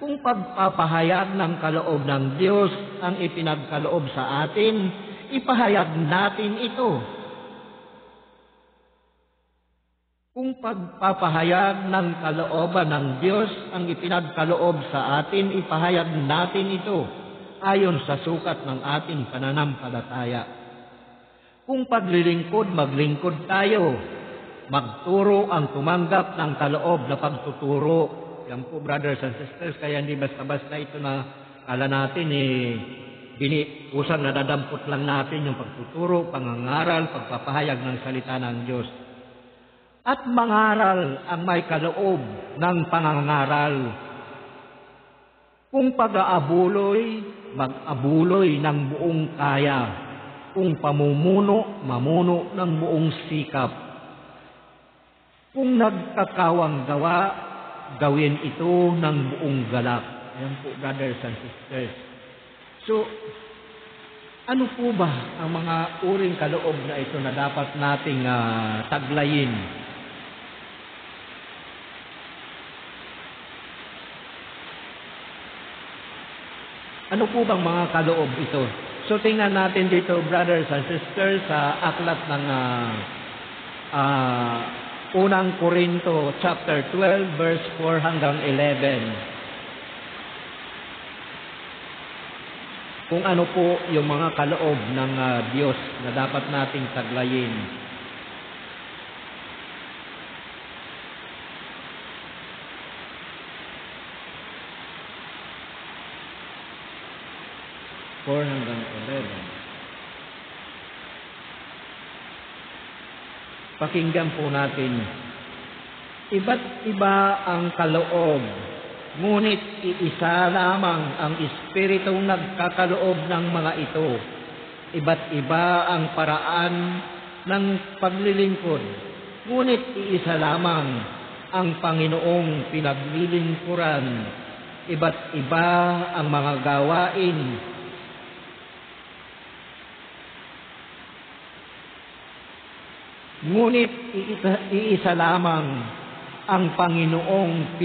Kung pagpapahayag ng kaloob ng Diyos ang ipinagkaloob sa atin, ipahayag natin ito. Kung pagpapahayag ng kalooban ng Diyos ang ipinagkaloob sa atin, ipahayag natin ito ayon sa sukat ng ating pananampalataya. Kung paglilingkod, maglingkod tayo. Magturo ang tumanggap ng kaloob na pagtuturo. Yan po, brothers and sisters, kaya hindi basta-basta ito na kala natin kusang nadadampot lang natin yung pagtuturo, pangangaral, pagpapahayag ng salita ng Diyos. At mangaral ang may kaloob ng pangangaral. Kung pag-aabuloy, mag-abuloy ng buong kaya. Kung pamumuno, mamuno ng buong sikap. Kung nagkakawang gawa, gawin ito ng buong galak. Ayan po, brothers and sisters. So, ano po ba ang mga uring kaloob na ito na dapat nating taglayin? Ano po bang mga kaloob ito? So, tingnan natin dito, brothers and sisters, sa aklat ng unang Korinto, chapter 12, verse 4 hanggang 11. Kung ano po yung mga kaloob ng Diyos na dapat nating taglayin. Hanggang 11. Pakinggan po natin. Iba't iba ang kaloob, ngunit iisa lamang ang Espiritong nagkakaloob ng mga ito. Iba't iba ang paraan ng paglilingkod, ngunit iisa lamang ang Panginoong pinaglilingkuran. Iba't iba ang mga gawain, ngunit iisa lamang ang Panginoong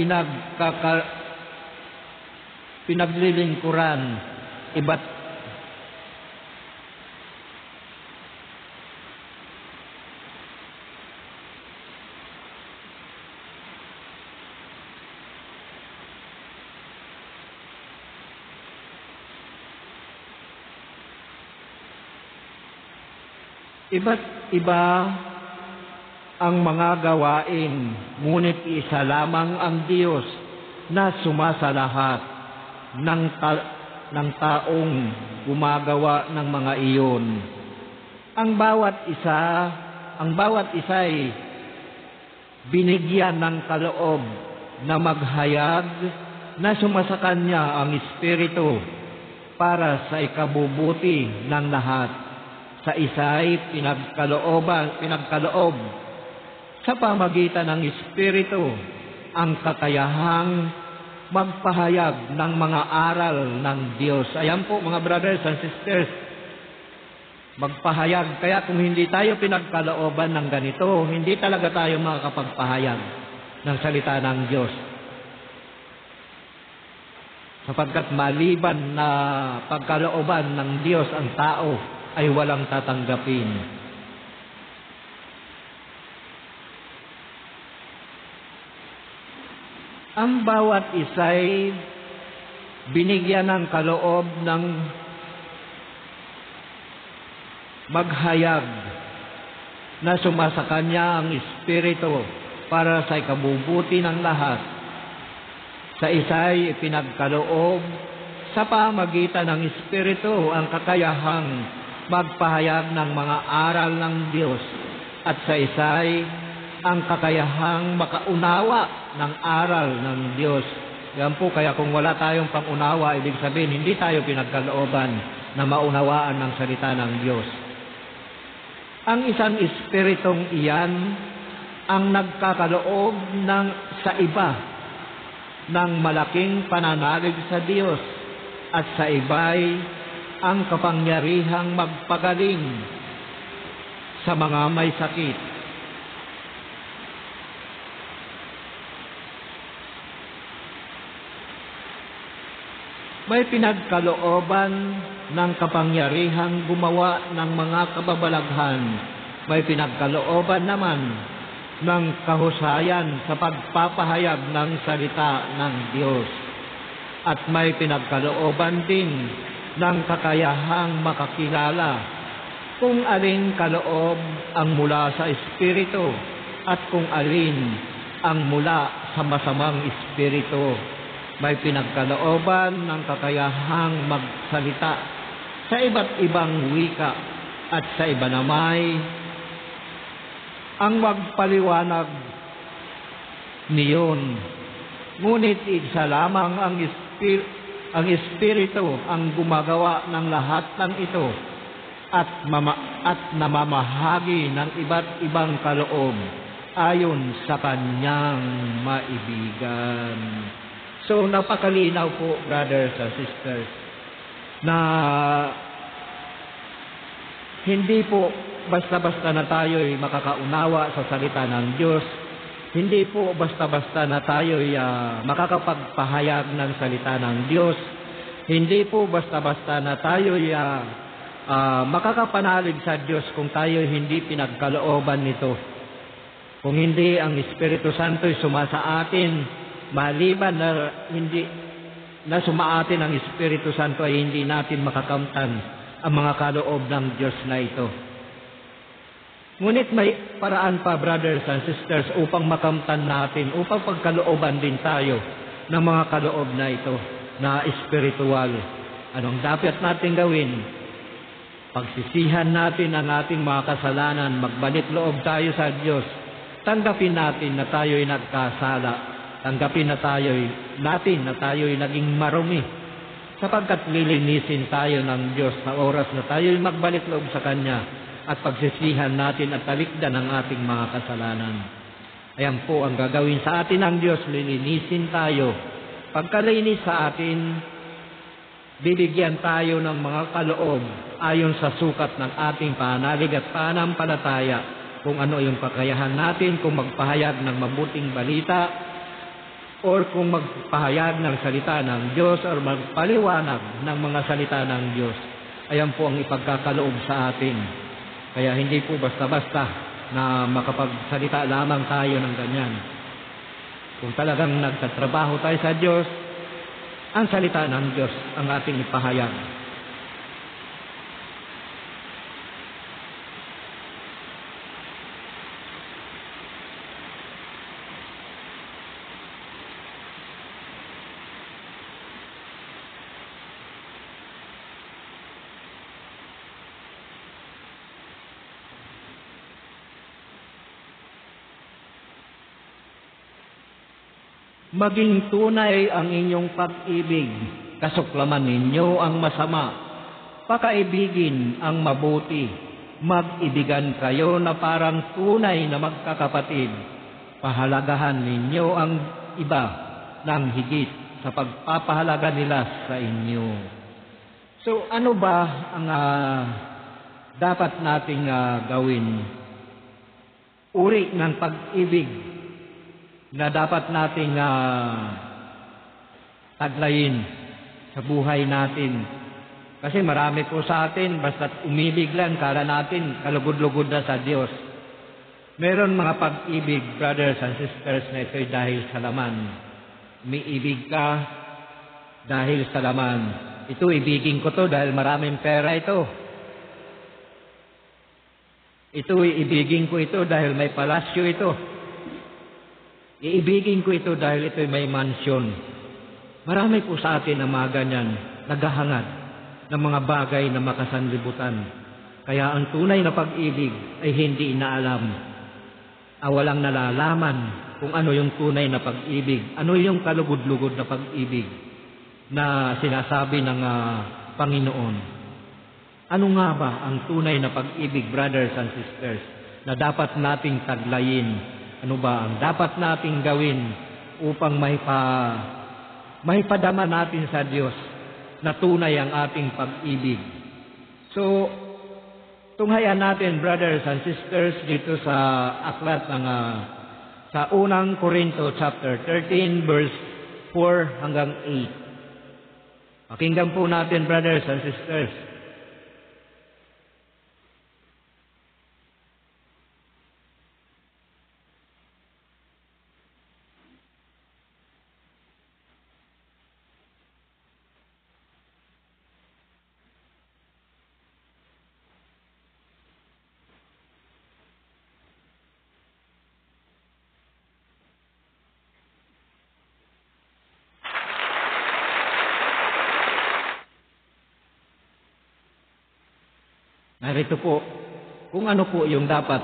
pinaglilingkuran. Iba't iba ang mga gawain, ngunit isa lamang ang Diyos na sumasa-lahat ng taong gumagawa ng mga iyon. Ang bawat isa'y binigyan ng kaloob na maghayag na sumasa kanya ang Espiritu para sa ikabubuti ng lahat. Sa isa'y pinagkaloob sa pamagitan ng Espiritu ang kakayahang magpahayag ng mga aral ng Diyos. Ayan po mga brothers and sisters, magpahayag. Kaya kung hindi tayo pinagkalooban ng ganito, hindi talaga tayo makakapagpahayag ng salita ng Diyos. Sapagkat maliban na pagkalooban ng Diyos ang tao ay walang tatanggapin. Ang bawat isa'y binigyan ng kaloob ng maghayag na sumasa kanya ang Espiritu para sa ikabubuti ng lahat. Sa isa'y pinagkaloob sa pamagitan ng Espiritu ang kakayahang magpahayag ng mga aral ng Diyos, at sa isa'y ang kakayahang makaunawa ng aral ng Diyos. Yan po, kaya kung wala tayong pangunawa, ibig sabihin, hindi tayo pinagkalooban na maunawaan ng salita ng Diyos. Ang isang Espiritong iyan ang nagkakaloob sa iba ng malaking pananalig sa Diyos, at sa iba'y ang kapangyarihang magpagaling sa mga may sakit. May pinagkalooban ng kapangyarihang gumawa ng mga kababalaghan. May pinagkalooban naman ng kahusayan sa pagpapahayag ng salita ng Diyos at may pinagkalooban din ng kakayahang makakilala kung alin kaloob ang mula sa Espiritu at kung alin ang mula sa masamang espiritu. May pinagkalooban ng kakayahang magsalita sa iba't ibang wika at sa iba namay ang magpaliwanag niyon. Ngunit isa lamang ang Espiritu ang gumagawa ng lahat ng ito at namamahagi ng iba't ibang kaloob ayon sa kanyang maibigan. So, napakalinaw po, brothers and sisters, na hindi po basta-basta na tayo'y makakaunawa sa salita ng Diyos. Hindi po basta-basta na tayo'y makakapagpahayag ng salita ng Diyos. Hindi po basta-basta na tayo'y makakapanalig sa Diyos kung tayo'y hindi pinagkalooban nito. Kung hindi ang Espiritu Santo'y sumasa atin, maliban na hindi na sumaatin ang Espiritu Santo ay hindi natin makakamtan ang mga kaloob ng Diyos na ito. Ngunit may paraan pa, brothers and sisters, upang makamtan natin, upang pagkalooban din tayo ng mga kaloob na ito, na espiritual. Anong dapat natin gawin? Pagsisihan natin ang ating mga kasalanan, magbalik loob tayo sa Diyos. Tanggapin natin na tayo'y nagkasala. Tanggapin na tayo'y naging marumi. Sapagkat lilinisin tayo ng Diyos sa oras na tayo'y magbalik loob sa Kanya at pagsisihan natin at talikdan ang ating mga kasalanan. Ayan po ang gagawin sa atin ng Diyos, lilinisin tayo. Pagkalinis sa atin, bibigyan tayo ng mga kaloob ayon sa sukat ng ating panalig at panampalataya. Kung ano yung kakayahan natin, kung magpahayag ng mabuting balita, or kung magpahayag ng salita ng Diyos, or magpaliwanag ng mga salita ng Diyos. Ayan po ang ipagkakaloob sa atin. Kaya hindi po basta-basta na makapagsalita lamang tayo ng ganyan. Kung talagang nagtatrabaho tayo sa Diyos, ang salita ng Diyos ang ating ipahayag. Maging tunay ang inyong pag-ibig, kasuklaman ninyo ang masama, pakaibigin ang mabuti, mag-ibigan kayo na parang tunay na magkakapatid, pahalagahan ninyo ang iba ng higit sa pagpapahalaga nila sa inyo. So ano ba ang dapat nating gawin? Uri ng pag-ibig na dapat nating taglayin sa buhay natin. Kasi marami po sa atin, basta't umibig lang, kala natin kalugod-lugod na sa Diyos. Meron mga pag-ibig, brothers and sisters, na ito'y dahil sa laman. Umiibig ka dahil sa laman. Ito, ibigin ko to dahil maraming pera ito. Ito, ibigin ko ito dahil may palasyo ito. Iibigin ko ito dahil ito'y may mansyon. Marami po sa atin ang mga ganyan, naghahangad ng mga bagay na makasanlibutan. Kaya ang tunay na pag-ibig ay hindi inaalam. Walang nalalaman kung ano yung tunay na pag-ibig, ano yung kalugod-lugod na pag-ibig na sinasabi ng Panginoon. Ano nga ba ang tunay na pag-ibig, brothers and sisters, na dapat nating taglayin? Ano ba ang dapat nating gawin upang maipadama natin sa Diyos na tunay ang ating pag-ibig? So, tunghayan natin, brothers and sisters, dito sa aklat ng sa unang Korinto chapter 13 verse 4 hanggang 8. Pakinggan po natin, brothers and sisters. Narito po, kung ano po yung dapat,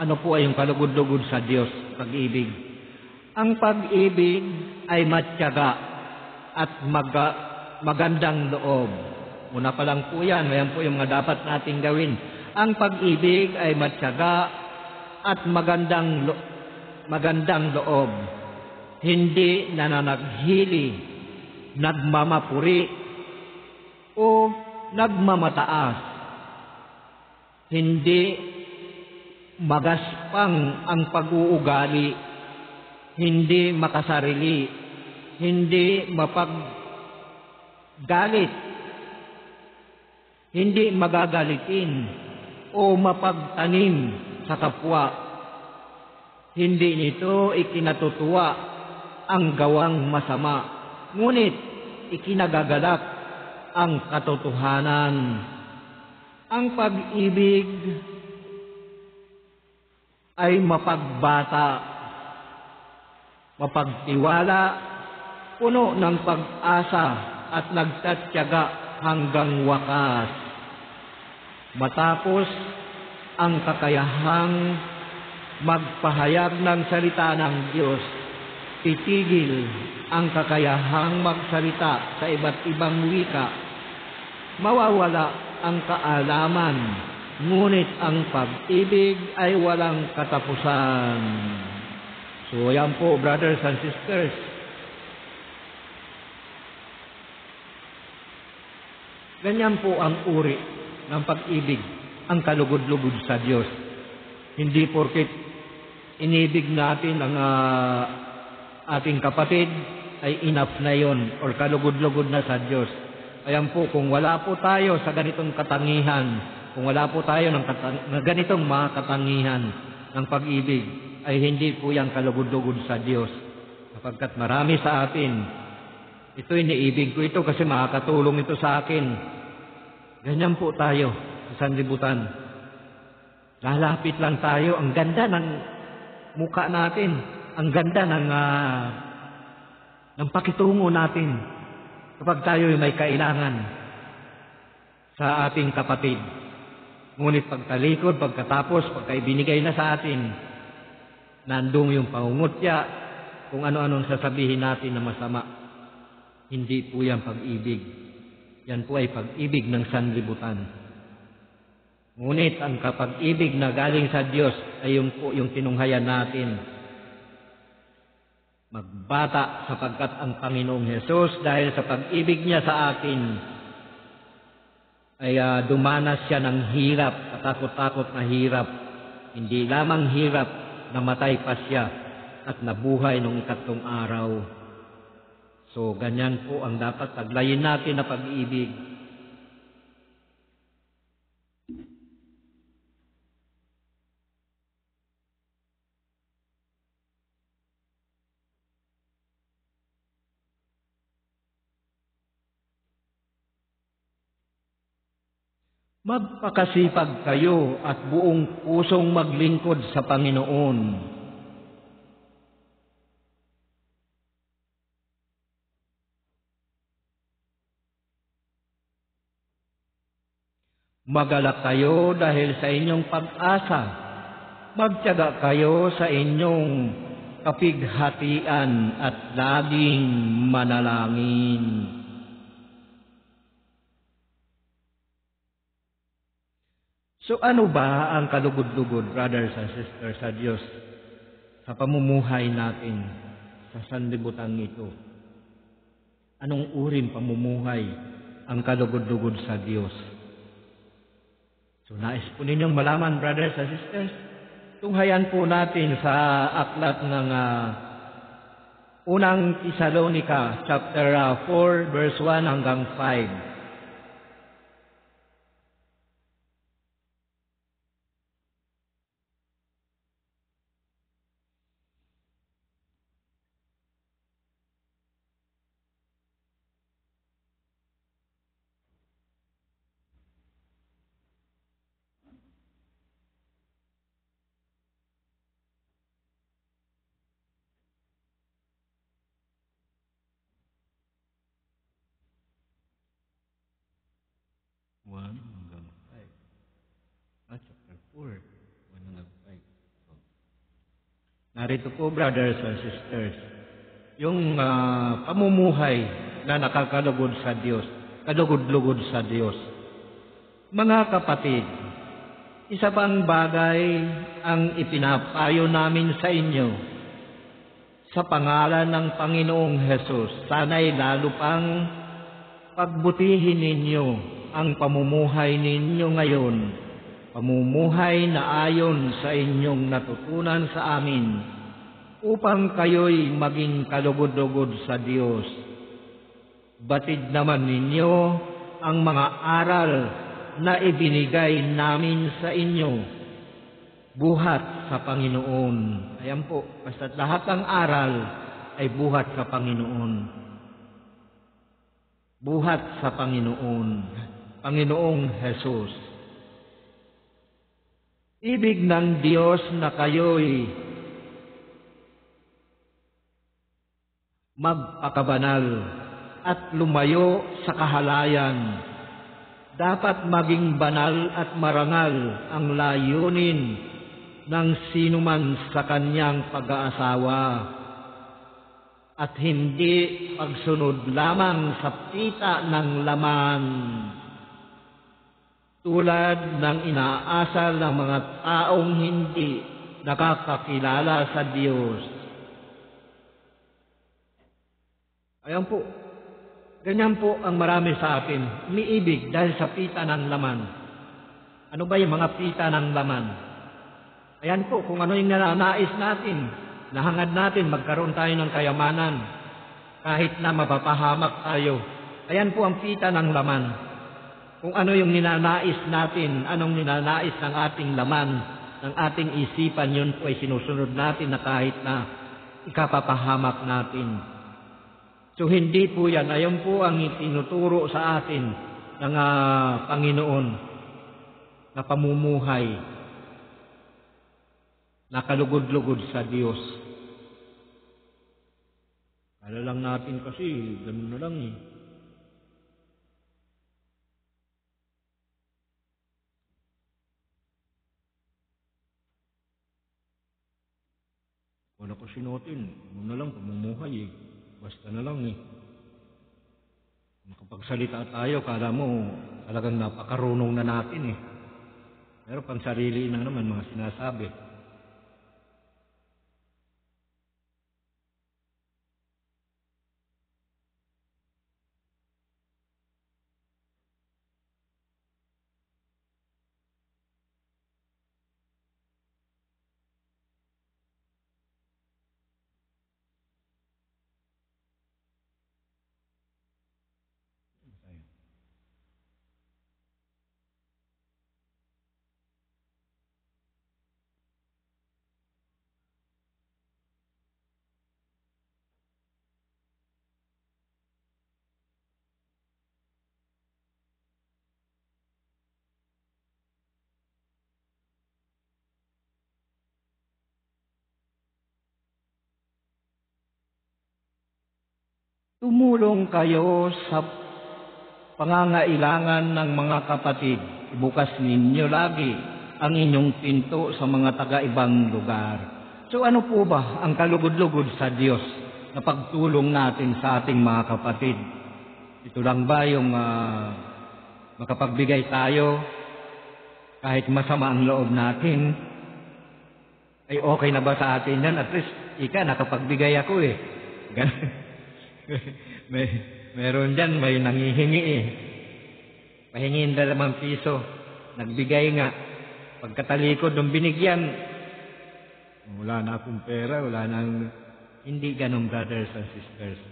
ano po ay yung kalugod-lugod sa Diyos, pag-ibig. Ang pag-ibig ay matyaga at magandang loob. Una pa lang po yan po yung mga dapat nating gawin. Ang pag-ibig ay matyaga at magandang loob. Hindi nananaghili, nagmamapuri, o nagmamataas. Hindi magaspang ang pag-uugali, hindi makasarili, hindi mapaggalit, hindi magagalitin o mapagtanim sa kapwa. Hindi nito ikinatutuwa ang gawang masama, ngunit ikinagagalak ang katotohanan. Ang pag-ibig ay mapagbata, mapagtiwala, puno ng pag-asa at nagtatyaga hanggang wakas. Matapos ang kakayahang magpahayag ng salita ng Diyos, titigil ang kakayahang magsalita sa iba't ibang wika, mawawala ang kaalaman, ngunit ang pag-ibig ay walang katapusan. So yan po, brothers and sisters. Ganyan po ang uri ng pag-ibig, ang kalugod-lugod sa Diyos. Hindi porket inibig natin ang ating kapatid ay enough na yon or kalugod-lugod na sa Diyos. Ayan po, kung wala po tayo sa ganitong katangihan, kung wala po tayo ng ganitong mga katangihan ng pag-ibig, ay hindi po yan kalugod-lugod sa Diyos. Sapagkat marami sa atin, ito iniibig ko ito kasi makakatulong ito sa akin. Ganyan po tayo sa sanlibutan. Lalapit lang tayo, ang ganda ng mukha natin, ang ganda ng pakitungo natin. Kapag tayo may kailangan sa ating kapatid. Ngunit pagtalikod, pagkatapos, pagkaibinigay na sa atin, nandung yung pangungutya, kung ano-anong sasabihin natin na masama. Hindi po yan pag-ibig. Yan po ay pag-ibig ng sanlibutan. Ngunit ang kapag-ibig na galing sa Diyos ay yung po yung tinunghayan natin. Magbata sapagkat ang Panginoong Hesus dahil sa pag-ibig niya sa atin ay dumanas siya ng hirap, katakot-takot na hirap. Hindi lamang hirap, namatay pa siya at nabuhay nung ikatlong araw. So ganyan po ang dapat taglayin natin na pag-ibig. Magpakasipag kayo at buong pusong maglingkod sa Panginoon. Magalak kayo dahil sa inyong pag-asa. Magtiyaga kayo sa inyong kapighatian at laging manalangin. So ano ba ang kalugod-lugod, brothers and sisters, sa Diyos sa pamumuhay natin sa sanlibutan ito? Anong uring pamumuhay ang kalugod-lugod sa Diyos? So nais po ninyong malaman, brothers and sisters, tunghayan po natin sa aklat ng unang Tesalonica, chapter 4, verse 1 hanggang 5. Narito po, brothers and sisters, yung pamumuhay na nakakalugod sa Diyos, kalugod-lugod sa Diyos. Mga kapatid, isa pang bagay ang ipinapayo namin sa inyo sa pangalan ng Panginoong Hesus. Sana'y lalo pang pagbutihin ninyo ang pamumuhay ninyo ngayon, pamumuhay na ayon sa inyong natutunan sa amin, upang kayo'y maging kalugod-lugod sa Diyos. Batid naman ninyo ang mga aral na ibinigay namin sa inyo, buhat sa Panginoon. Ayan po, basta't lahat ng aral ay buhat sa Panginoon. Buhat sa Panginoon, Panginoong Hesus. Ibig ng Diyos na kayo'y magpakabanal at lumayo sa kahalayan. Dapat maging banal at marangal ang layunin ng sinuman sa kanyang pag-aasawa, at hindi pagsunod lamang sa pita ng laman, tulad ng inaasal ng mga taong hindi nakakakilala sa Diyos. Ayan po, ganyan po ang marami sa atin, umiibig dahil sa pita ng laman. Ano ba yung mga pita ng laman? Ayan po, kung ano yung nananais natin, nahangad natin, magkaroon tayo ng kayamanan, kahit na mapapahamak tayo. Ayan po ang pita ng laman. Kung ano yung ninanais natin, anong ninanais ng ating laman, ng ating isipan, yun po ay sinusunod natin na kahit na ikapapahamak natin. So hindi po yan, ayon po ang itinuturo sa atin ng Panginoon na pamumuhay, na kalugod-lugod sa Diyos. Kala lang natin kasi, ganun na lang eh. Wala kasi natin, ano na lang, pamumuhay eh. Basta na lang eh. Makapagsalita tayo, kala mo talagang napakarunong na natin eh. Pero pang sarili na naman mga sinasabi. Tumulong kayo sa pangangailangan ng mga kapatid. Ibukas ninyo lagi ang inyong pinto sa mga taga-ibang lugar. So ano po ba ang kalugod-lugod sa Diyos na pagtulong natin sa ating mga kapatid? Ito lang ba yung makapagbigay tayo kahit masama ang loob natin? Ay okay na ba sa atin yan? At least, nakapagbigay ako eh. Meron dyan, may nangihingi eh. Pahingin 2 piso. Nagbigay nga. Pagkatalikod nung binigyan, wala na akong pera, wala nang... Hindi ganun, brothers and sisters,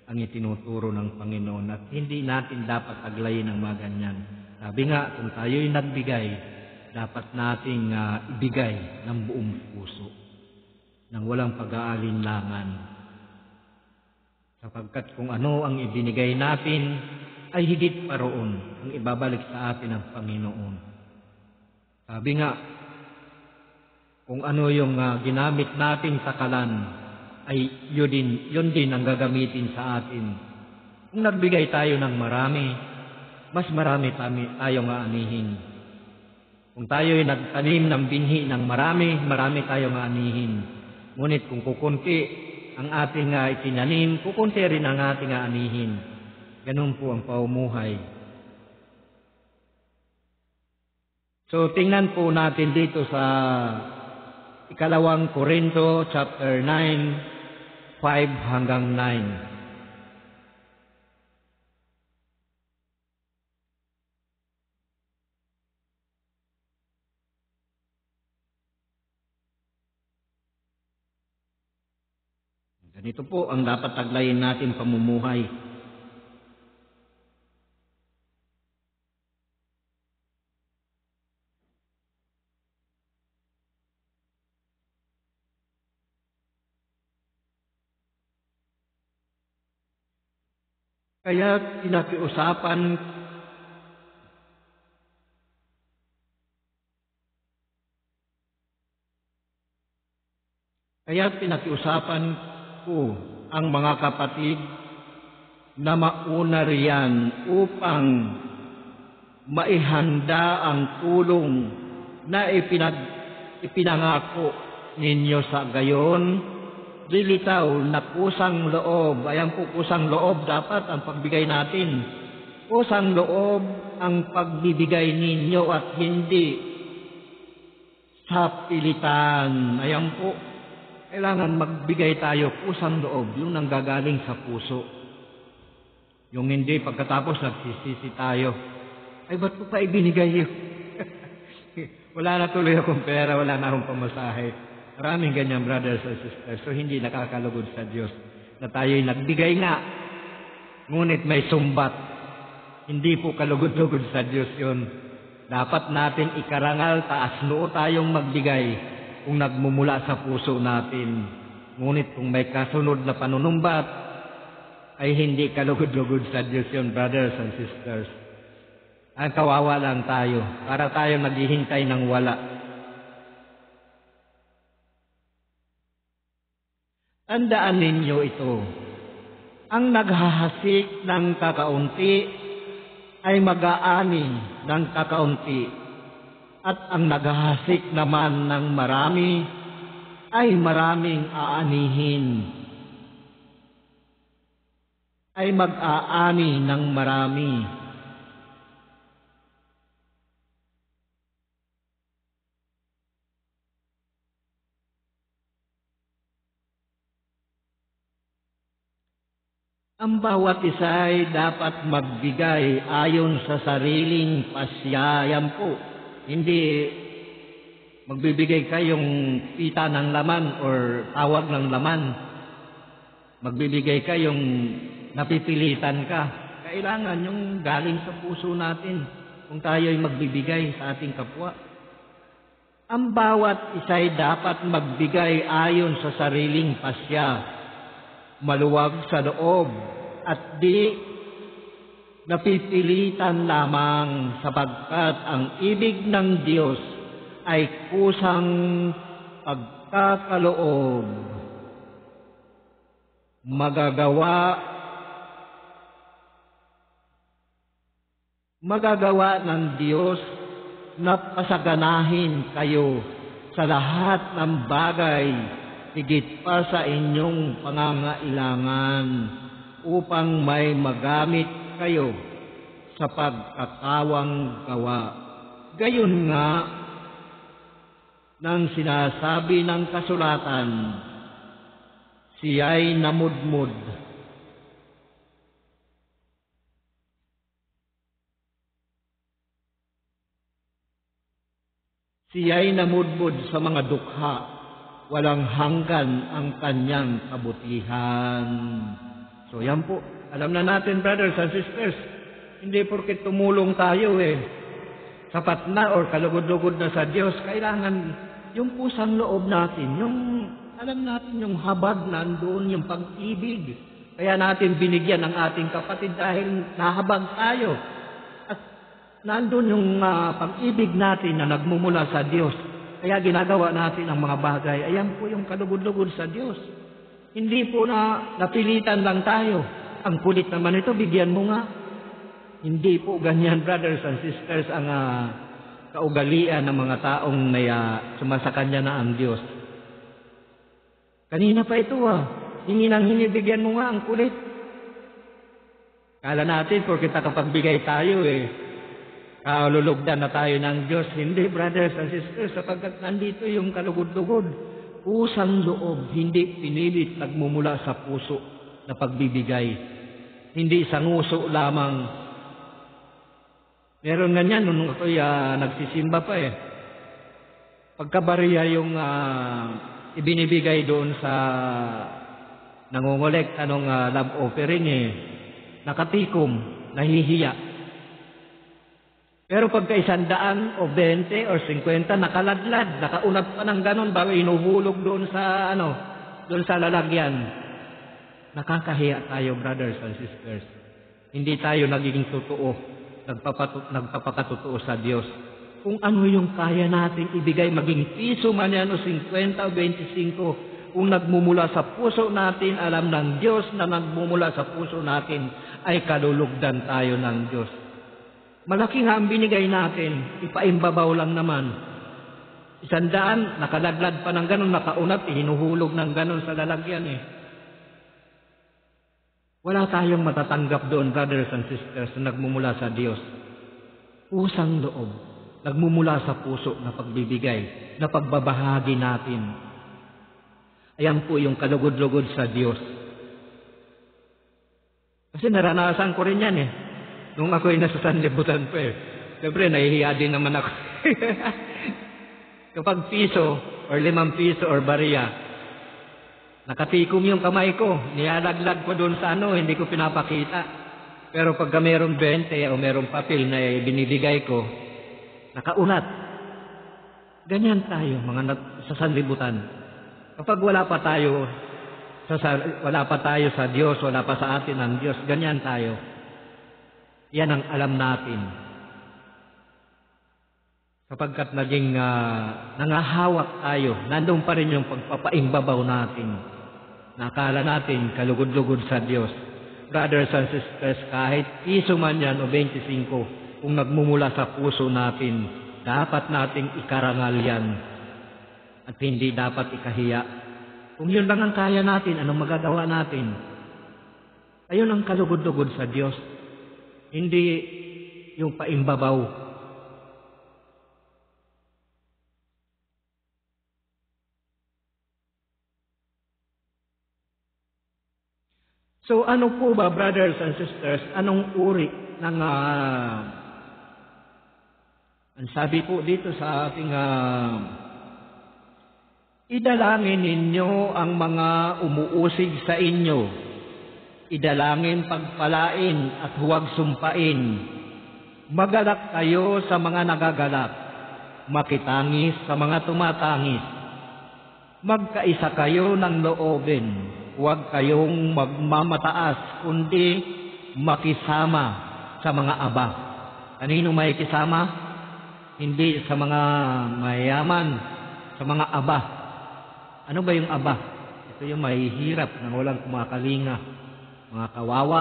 ang itinuturo ng Panginoon, at hindi natin dapat aglayin ang mga ganyan. Sabi nga, kung tayo'y nagbigay, dapat nating ibigay ng buong puso, nang walang pag-aalinlangan. Sapagkat kung ano ang ibinigay natin, ay higit pa roon ang ibabalik sa atin ng Panginoon. Sabi nga, kung ano yung ginamit natin sa kalan, ay yun din ang gagamitin sa atin. Kung nagbigay tayo ng marami, mas marami tayong aanihin. Kung tayo'y nagtanim ng binhi ng marami, marami tayong aanihin. Ngunit kung kukunti ang ating itinanim, kukunti rin ang ating anihin. Ganun po ang paumuhay. So, tingnan po natin dito sa ikalawang Korinto, chapter 9, 5 hanggang 9. Ganito po ang dapat taglayin natin pamumuhay. Kaya pinakiusapan ko ang mga kapatid na mauna riyan upang maihanda ang tulong na ipinangako ninyo sa gayon. Lilitaw na kusang loob, ayan po kusang loob dapat ang pagbigay natin. Kusang loob ang pagbibigay ninyo at hindi sa pilitan. Ayan po, kailangan magbigay tayo kusang loob, yung nanggagaling sa puso. Yung hindi pagkatapos nagsisisi tayo, ay ba't ko pa ibinigay yun? Wala na tuloy akong pera, wala na akong pamasahe. Maraming ganyan, brothers and sisters. So, hindi nakakalugod sa Diyos na tayo'y nagbigay nga, ngunit may sumbat. Hindi po kalugod-lugod sa Diyos yun. Dapat natin ikarangal, taas noo tayong magbigay kung nagmumula sa puso natin. Ngunit kung may kasunod na panunumbat, ay hindi kalugod-lugod sa Diyos yun, brothers and sisters. Ang kawawa lang tayo, para tayo naghihintay ng wala. Tandaan ninyo ito, ang naghahasik ng kakaunti ay mag-aani ng kakaunti, at ang naghahasik naman ng marami ay maraming aanihin, ay mag-aani ng marami. Ang bawat isa ay dapat magbigay ayon sa sariling pasya. Yan po. Hindi magbibigay kayong pita ng laman or tawag ng laman. Magbibigay kayong napipilitan ka. Kailangan yung galing sa puso natin kung tayo ay magbibigay sa ating kapwa. Ang bawat isa ay dapat magbigay ayon sa sariling pasya, maluwag sa loob, at di napipilitan lamang, sapagkat ang ibig ng Diyos ay kusang pagkakaloob. Magagawa ng Diyos na pasaganahin kayo sa lahat ng bagay, higit pa sa inyong pangangailangan, upang may magamit kayo sa pagkakawang gawa. Gayon nga, nang sinasabi ng kasulatan, siya'y namudmud. Siya'y namudmud sa mga dukha, walang hanggan ang kanyang kabutihan. So yan po, alam na natin, brothers and sisters, hindi porket tumulong tayo sapat na or kalugod-lugod na sa Diyos. Kailangan yung pusang loob natin, yung alam natin yung habag nandoon, yung pag-ibig. Kaya natin binigyan ng ating kapatid dahil nahabag tayo. At nandoon yung pag-ibig natin na nagmumula sa Diyos. Kaya ginagawa natin ang mga bagay. Ayan po yung kalugod-lugod sa Diyos. Hindi po na napilitan lang tayo. Ang kulit naman ito, bigyan mo nga. Hindi po ganyan, brothers and sisters, ang kaugalian ng mga taong may sumasakanya na ang Diyos. Kanina pa ito hingi ng hinibigyan mo nga, ang kulit. Kala natin, porque nakapagbigay tayo kalulugdan na tayo ng Diyos. Hindi, brothers and sisters, sapagkat nandito yung kalugod-lugod. Pusang loob, hindi pinilit, nagmumula sa puso na pagbibigay. Hindi sa nguso lamang. Meron nga niyan, nung ako'y nagsisimba pa Pagkabariya yung ibinibigay doon sa nangongolekta ng love offering nakatikom, nahihiya. Pero pagka 100 o 20 o 50, nakaladlad, nakaunat pa ng ganon, bago inuhulog doon sa doon sa lalagyan. Nakakahiya tayo, brothers and sisters. Hindi tayo nagiging totoo, nagpapakatotoo sa Diyos. Kung ano yung kaya natin ibigay, maging piso man yan o 50 o 25, kung nagmumula sa puso natin, alam ng Diyos na nagmumula sa puso natin ay kalulugdan tayo ng Diyos. Malaki nga ang binigay natin, ipaimbabaw lang naman. 100, nakalaglag pa ng ganon, nakaunat, hinuhulog ng ganon sa lalagyan Wala tayong matatanggap doon, brothers and sisters, na nagmumula sa Diyos. Pusang loob, nagmumula sa puso na pagbibigay, na pagbabahagi natin. Ayan po yung kalugod-lugod sa Diyos. Kasi naranasan ko rin yan Nung ako'y nasa sanlibutan pa Siyempre, nahihiya din naman ako. Kapag piso, or 5 piso, or bariya, nakatikom yung kamay ko, niyalaglag ko doon sa hindi ko pinapakita. Pero pagka mayroong 20 o mayroong papel na binibigay ko, nakaunat. Ganyan tayo, sa sanlibutan. Kapag wala pa tayo sa Diyos, wala pa sa atin ang Diyos, ganyan tayo. Yan ang alam natin. Sapagkat naging nangahawak tayo, nandun pa rin yung pagpapaimbabaw natin. Nakala natin kalugod-lugod sa Diyos. Brothers and sisters, kahit piso man yan o 25, kung nagmumula sa puso natin, dapat nating ikarangal yan. At hindi dapat ikahiya. Kung yun lang ang kaya natin, anong magagawa natin? Ayun ang kalugod-lugod sa Diyos. Hindi yung paimbabaw. So ano po ba, brothers and sisters, anong uri ng ang sabi po dito sa ating idalangin ninyo ang mga umuusig sa inyo. Idalangin, pagpalain at huwag sumpain. Magalak kayo sa mga nagagalak, makitangis sa mga tumatangis. Magkaisa kayo ng loobin, huwag kayong magmamataas, kundi makisama sa mga aba. Kanino makikisama? Hindi sa mga mayaman, sa mga aba. Ano ba yung aba? Ito yung mahihirap na walang kumakalinga. Mga kawawa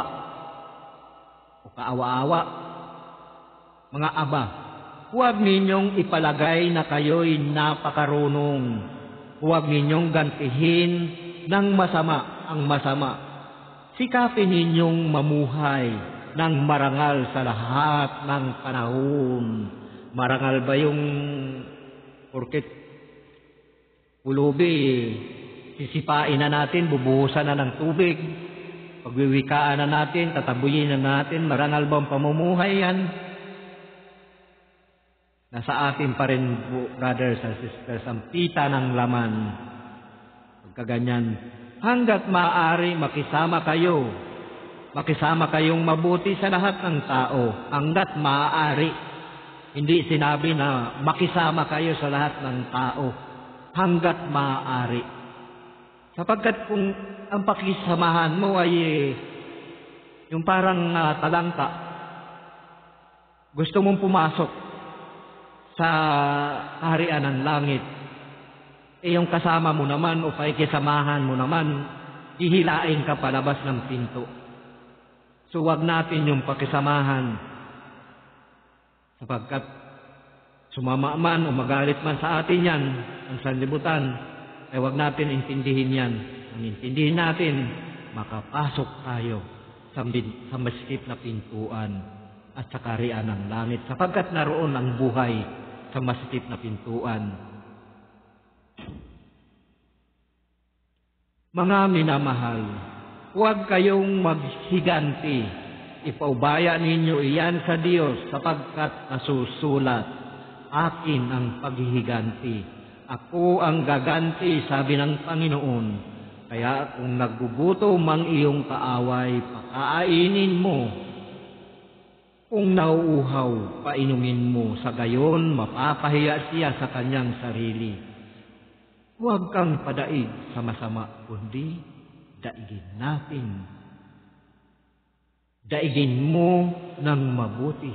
o kaawa-awa, mga aba. Huwag ninyong ipalagay na kayo'y napakarunong. Huwag ninyong gantihin ng masama ang masama. Sikapin ninyong mamuhay ng marangal sa lahat ng panahon. Marangal ba yung porket pulubi, sisipain na natin, bubuhusan na ng tubig, pagwiwikaan na natin, tatabuyin na natin, marangal bang pamumuhay yan? Nasa atin pa rin, brothers and sisters, ang pita ng laman. Pagkaganyan, hanggat maaari makisama kayo, makisama kayong mabuti sa lahat ng tao, hanggat maaari. Hindi sinabi na makisama kayo sa lahat ng tao, hanggat maaari. Sapagkat kung ang pakisamahan mo ay yung parang talangka, gusto mong pumasok sa kaharian ng langit, yung kasama mo naman o pakikisamahan mo naman, hihilain ka palabas ng pinto. So wag natin yung pakisamahan, sapagkat sumama man o magalit man sa atin yan, ang sanlibutan, ay huwag natin intindihin yan. Ang intindihin natin, makapasok tayo sa masikip na pintuan at sa kaharian ng langit, sapagkat naroon ang buhay sa masikip na pintuan. Mga minamahal, huwag kayong maghiganti. Ipaubaya ninyo iyan sa Diyos, sapagkat nasusulat, akin ang paghihiganti. Ako ang gaganti, sabi ng Panginoon. Kaya kung naggugutom ang iyong kaaway, pakainin mo. Kung nauuhaw, painumin mo. Sa gayon, mapapahiya siya sa kanyang sarili. Huwag kang padaig sa masama, kundi daigin natin. Daigin mo ng mabuti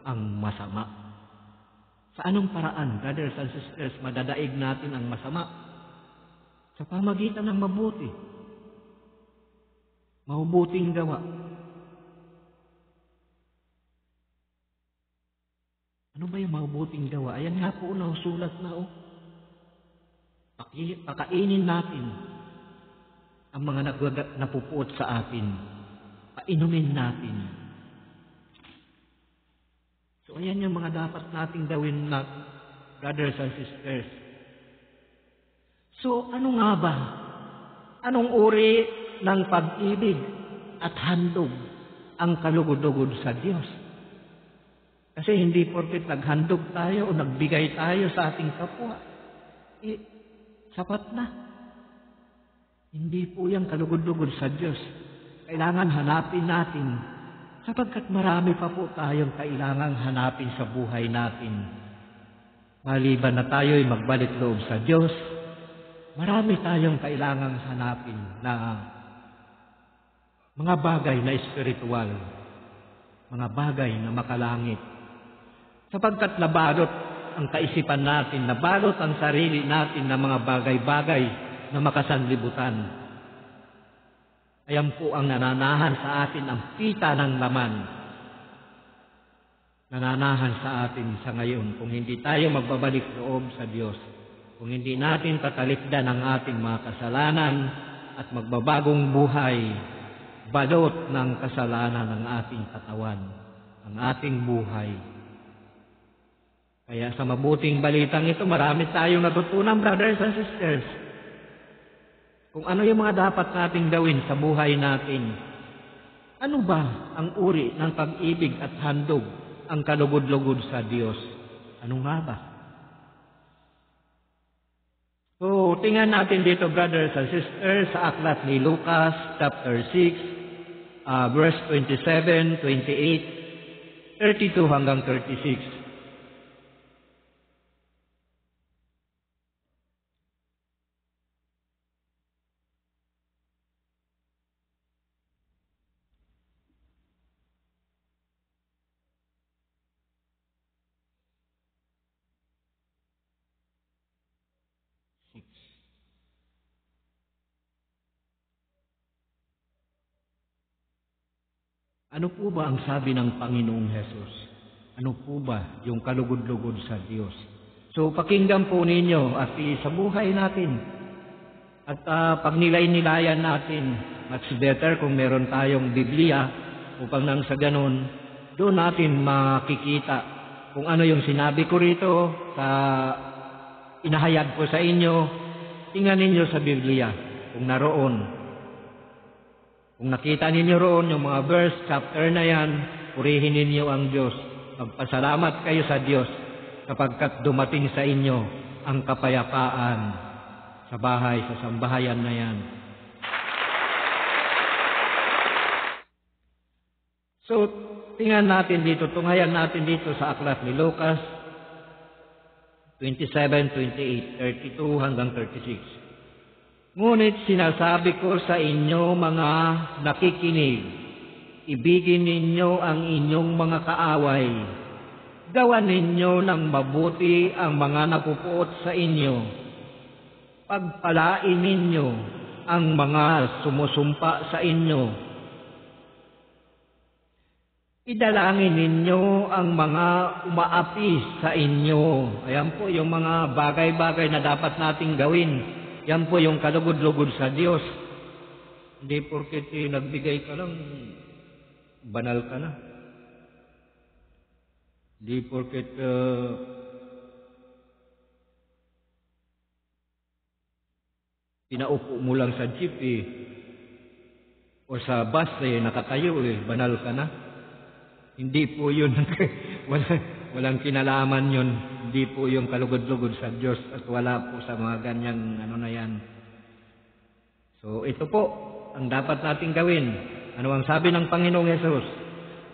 ang masama. Sa anong paraan, brothers and sisters, madadaig natin ang masama? Sa pamagitan ng mabuti. Mabuting gawa. Ano ba yung mabuting gawa? Ayan nga po, sulat na Pakainin natin ang mga napupuot sa atin. Painumin natin. So, ayan yung mga dapat nating gawin na, brothers and sisters. So, ano nga ba? Anong uri ng pag-ibig at handog ang kalugod-lugod sa Diyos? Kasi hindi porket naghandog tayo o nagbigay tayo sa ating kapwa, sapat na. Hindi po yung kalugod-lugod sa Diyos. Kailangan hanapin natin, sapagkat marami pa po tayong kailangang hanapin sa buhay natin. Maliban na tayo'y magbalik loob sa Diyos, marami tayong kailangang hanapin na mga bagay na espiritual, mga bagay na makalangit. Sapagkat nabalot ang kaisipan natin, nabalot ang sarili natin ng mga bagay-bagay na makasanlibutan. Ayan po ang nananahan sa atin ang pita ng laman. Nananahan sa atin sa ngayon kung hindi tayo magbabalik loob sa Diyos. Kung hindi natin tatalikdan ang ating mga kasalanan at magbabagong buhay, balot ng kasalanan ng ating katawan, ang ating buhay. Kaya sa mabuting balitang ito, marami tayong natutunan, brothers and sisters. Kung ano yung mga dapat nating gawin sa buhay natin. Ano ba ang uri ng pag-ibig at handog ang kalugod-lugod sa Diyos? Ano nga ba? So, tingnan natin dito, brothers and sisters, sa aklat ni Lucas, chapter 6, verse 27, 28, 32 hanggang 36. Ano po ba ang sabi ng Panginoong Hesus? Ano po ba yung kalugod-lugod sa Diyos? So, pakinggan po ninyo at sa buhay natin. At pag nilay-nilayan natin, much better kung meron tayong Biblia upang nang sa ganon, doon natin makikita kung ano yung sinabi ko rito sa inahayag ko sa inyo. Tingnan ninyo sa Biblia kung naroon. Kung nakita ninyo roon yung mga verse, chapter na yan, purihin ninyo ang Diyos. Magpasalamat kayo sa Diyos kapagkat dumating sa inyo ang kapayapaan sa bahay, sa sambahayan na yan. So, tingnan natin dito, tunghayan natin dito sa aklat ni Lucas 27, 28, 32 hanggang 36. Ngunit sinasabi ko sa inyo mga nakikinig, ibigin ninyo ang inyong mga kaaway. Gawan ninyo ng mabuti ang mga napupuot sa inyo. Pagpalain ninyo ang mga sumusumpa sa inyo. Idalangin ninyo ang mga umaapi sa inyo. Ayan po yung mga bagay-bagay na dapat nating gawin Yan po yung kalugod-lugod sa Diyos. Hindi porket nagbigay ka lang, banal ka na. Hindi porket pinaupo mo lang sa jeep o sa bus nakatayo banal ka na. Hindi po yun. walang kinalaman yun. Hindi po yung kalugod-lugod sa Diyos at wala po sa mga ganyang na yan. So ito po ang dapat nating gawin. Ano ang sabi ng Panginoong Hesus?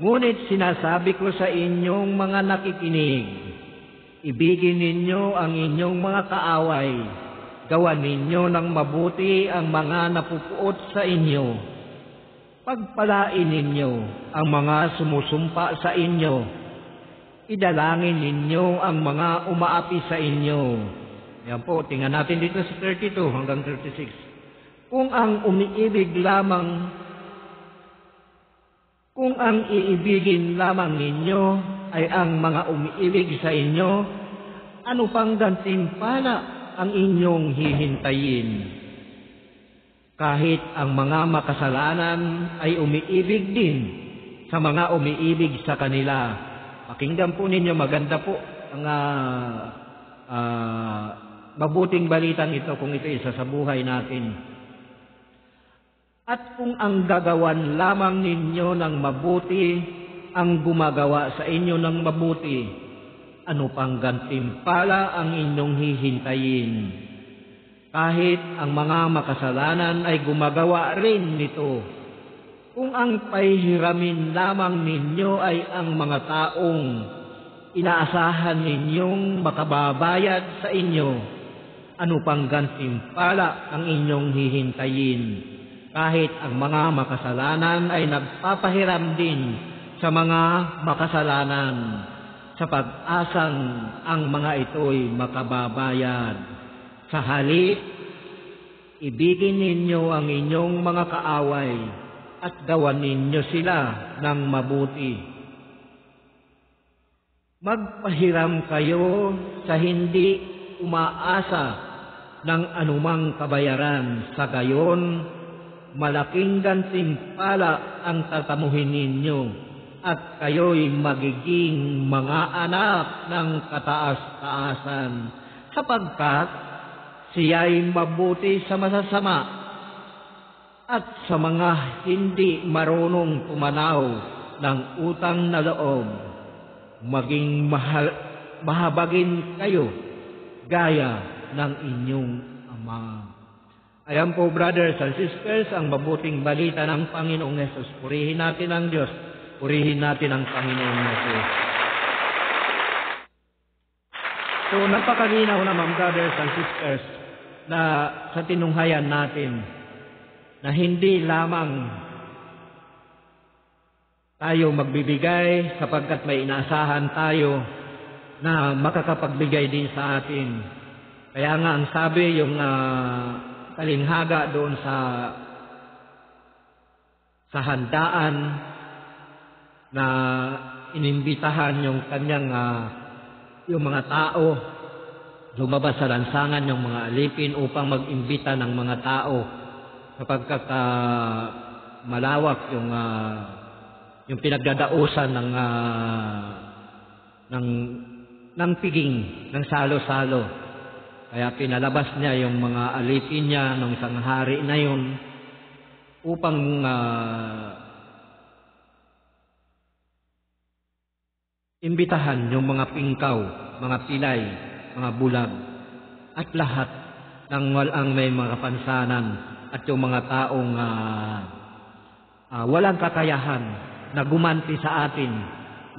Ngunit sinasabi ko sa inyong mga nakikinig, ibigin ninyo ang inyong mga kaaway, gawan ninyo ng mabuti ang mga napupuot sa inyo, pagpalain ninyo ang mga sumusumpa sa inyo, idalangin ninyo ang mga umaapi sa inyo. Yan po, tingnan natin dito sa 32 hanggang 36. Kung ang iibigin lamang ninyo ay ang mga umiibig sa inyo, ano pang gantimpala ang inyong hihintayin? Kahit ang mga makasalanan ay umiibig din sa mga umiibig sa kanila. Pakinggan po ninyo, maganda po ang mabuting balitang ito kung ito isa sa buhay natin. At kung ang gagawan lamang ninyo ng mabuti, ang gumagawa sa inyo ng mabuti, ano pang gantimpala ang inyong hihintayin? Kahit ang mga makasalanan ay gumagawa rin nito. Kung ang pahihiramin lamang ninyo ay ang mga taong inaasahan ninyong makababayad sa inyo, ano pang gantimpala ang inyong hihintayin? Kahit ang mga makasalanan ay nagpapahiram din sa mga makasalanan, sa pag-asang ang mga ito'y makababayad. Sa halip, ibigin ninyo ang inyong mga kaaway at gawan ninyo sila ng mabuti. Magpahiram kayo sa hindi umaasa ng anumang kabayaran, sa gayon malaking gantimpala ang tatamuhin ninyo at kayo'y magiging mga anak ng kataas-taasan, sapagkat siya'y mabuti sa masasama at sa mga hindi marunong tumanaw ng utang na loob. Maging mahabagin kayo gaya ng inyong Ama. Ayan po, brothers and sisters, ang mabuting balita ng Panginoong Hesus. Purihin natin ang Diyos. Purihin natin ang Panginoong Hesus. So, napakalinaw naman, brothers and sisters, na sa tinunghayan natin, na hindi lamang tayo magbibigay sapagkat may inaasahan tayo na makakapagbigay din sa atin. Kaya nga ang sabi yung talinghaga doon sa handaan na inimbitahan yung kanyang yung mga tao lumabas sa lansangan, yung mga alipin upang mag-imbita ng mga tao sapagkat malawak yung pinagdadausan ng piging, ng salo-salo. Kaya pinalabas niya yung mga alipin niya ng isang hari na yun upang imbitahan yung mga pingkaw, mga pilay, mga bulag, at lahat ng walang may mga kapansanan at yung mga taong walang kakayahan na gumanti sa atin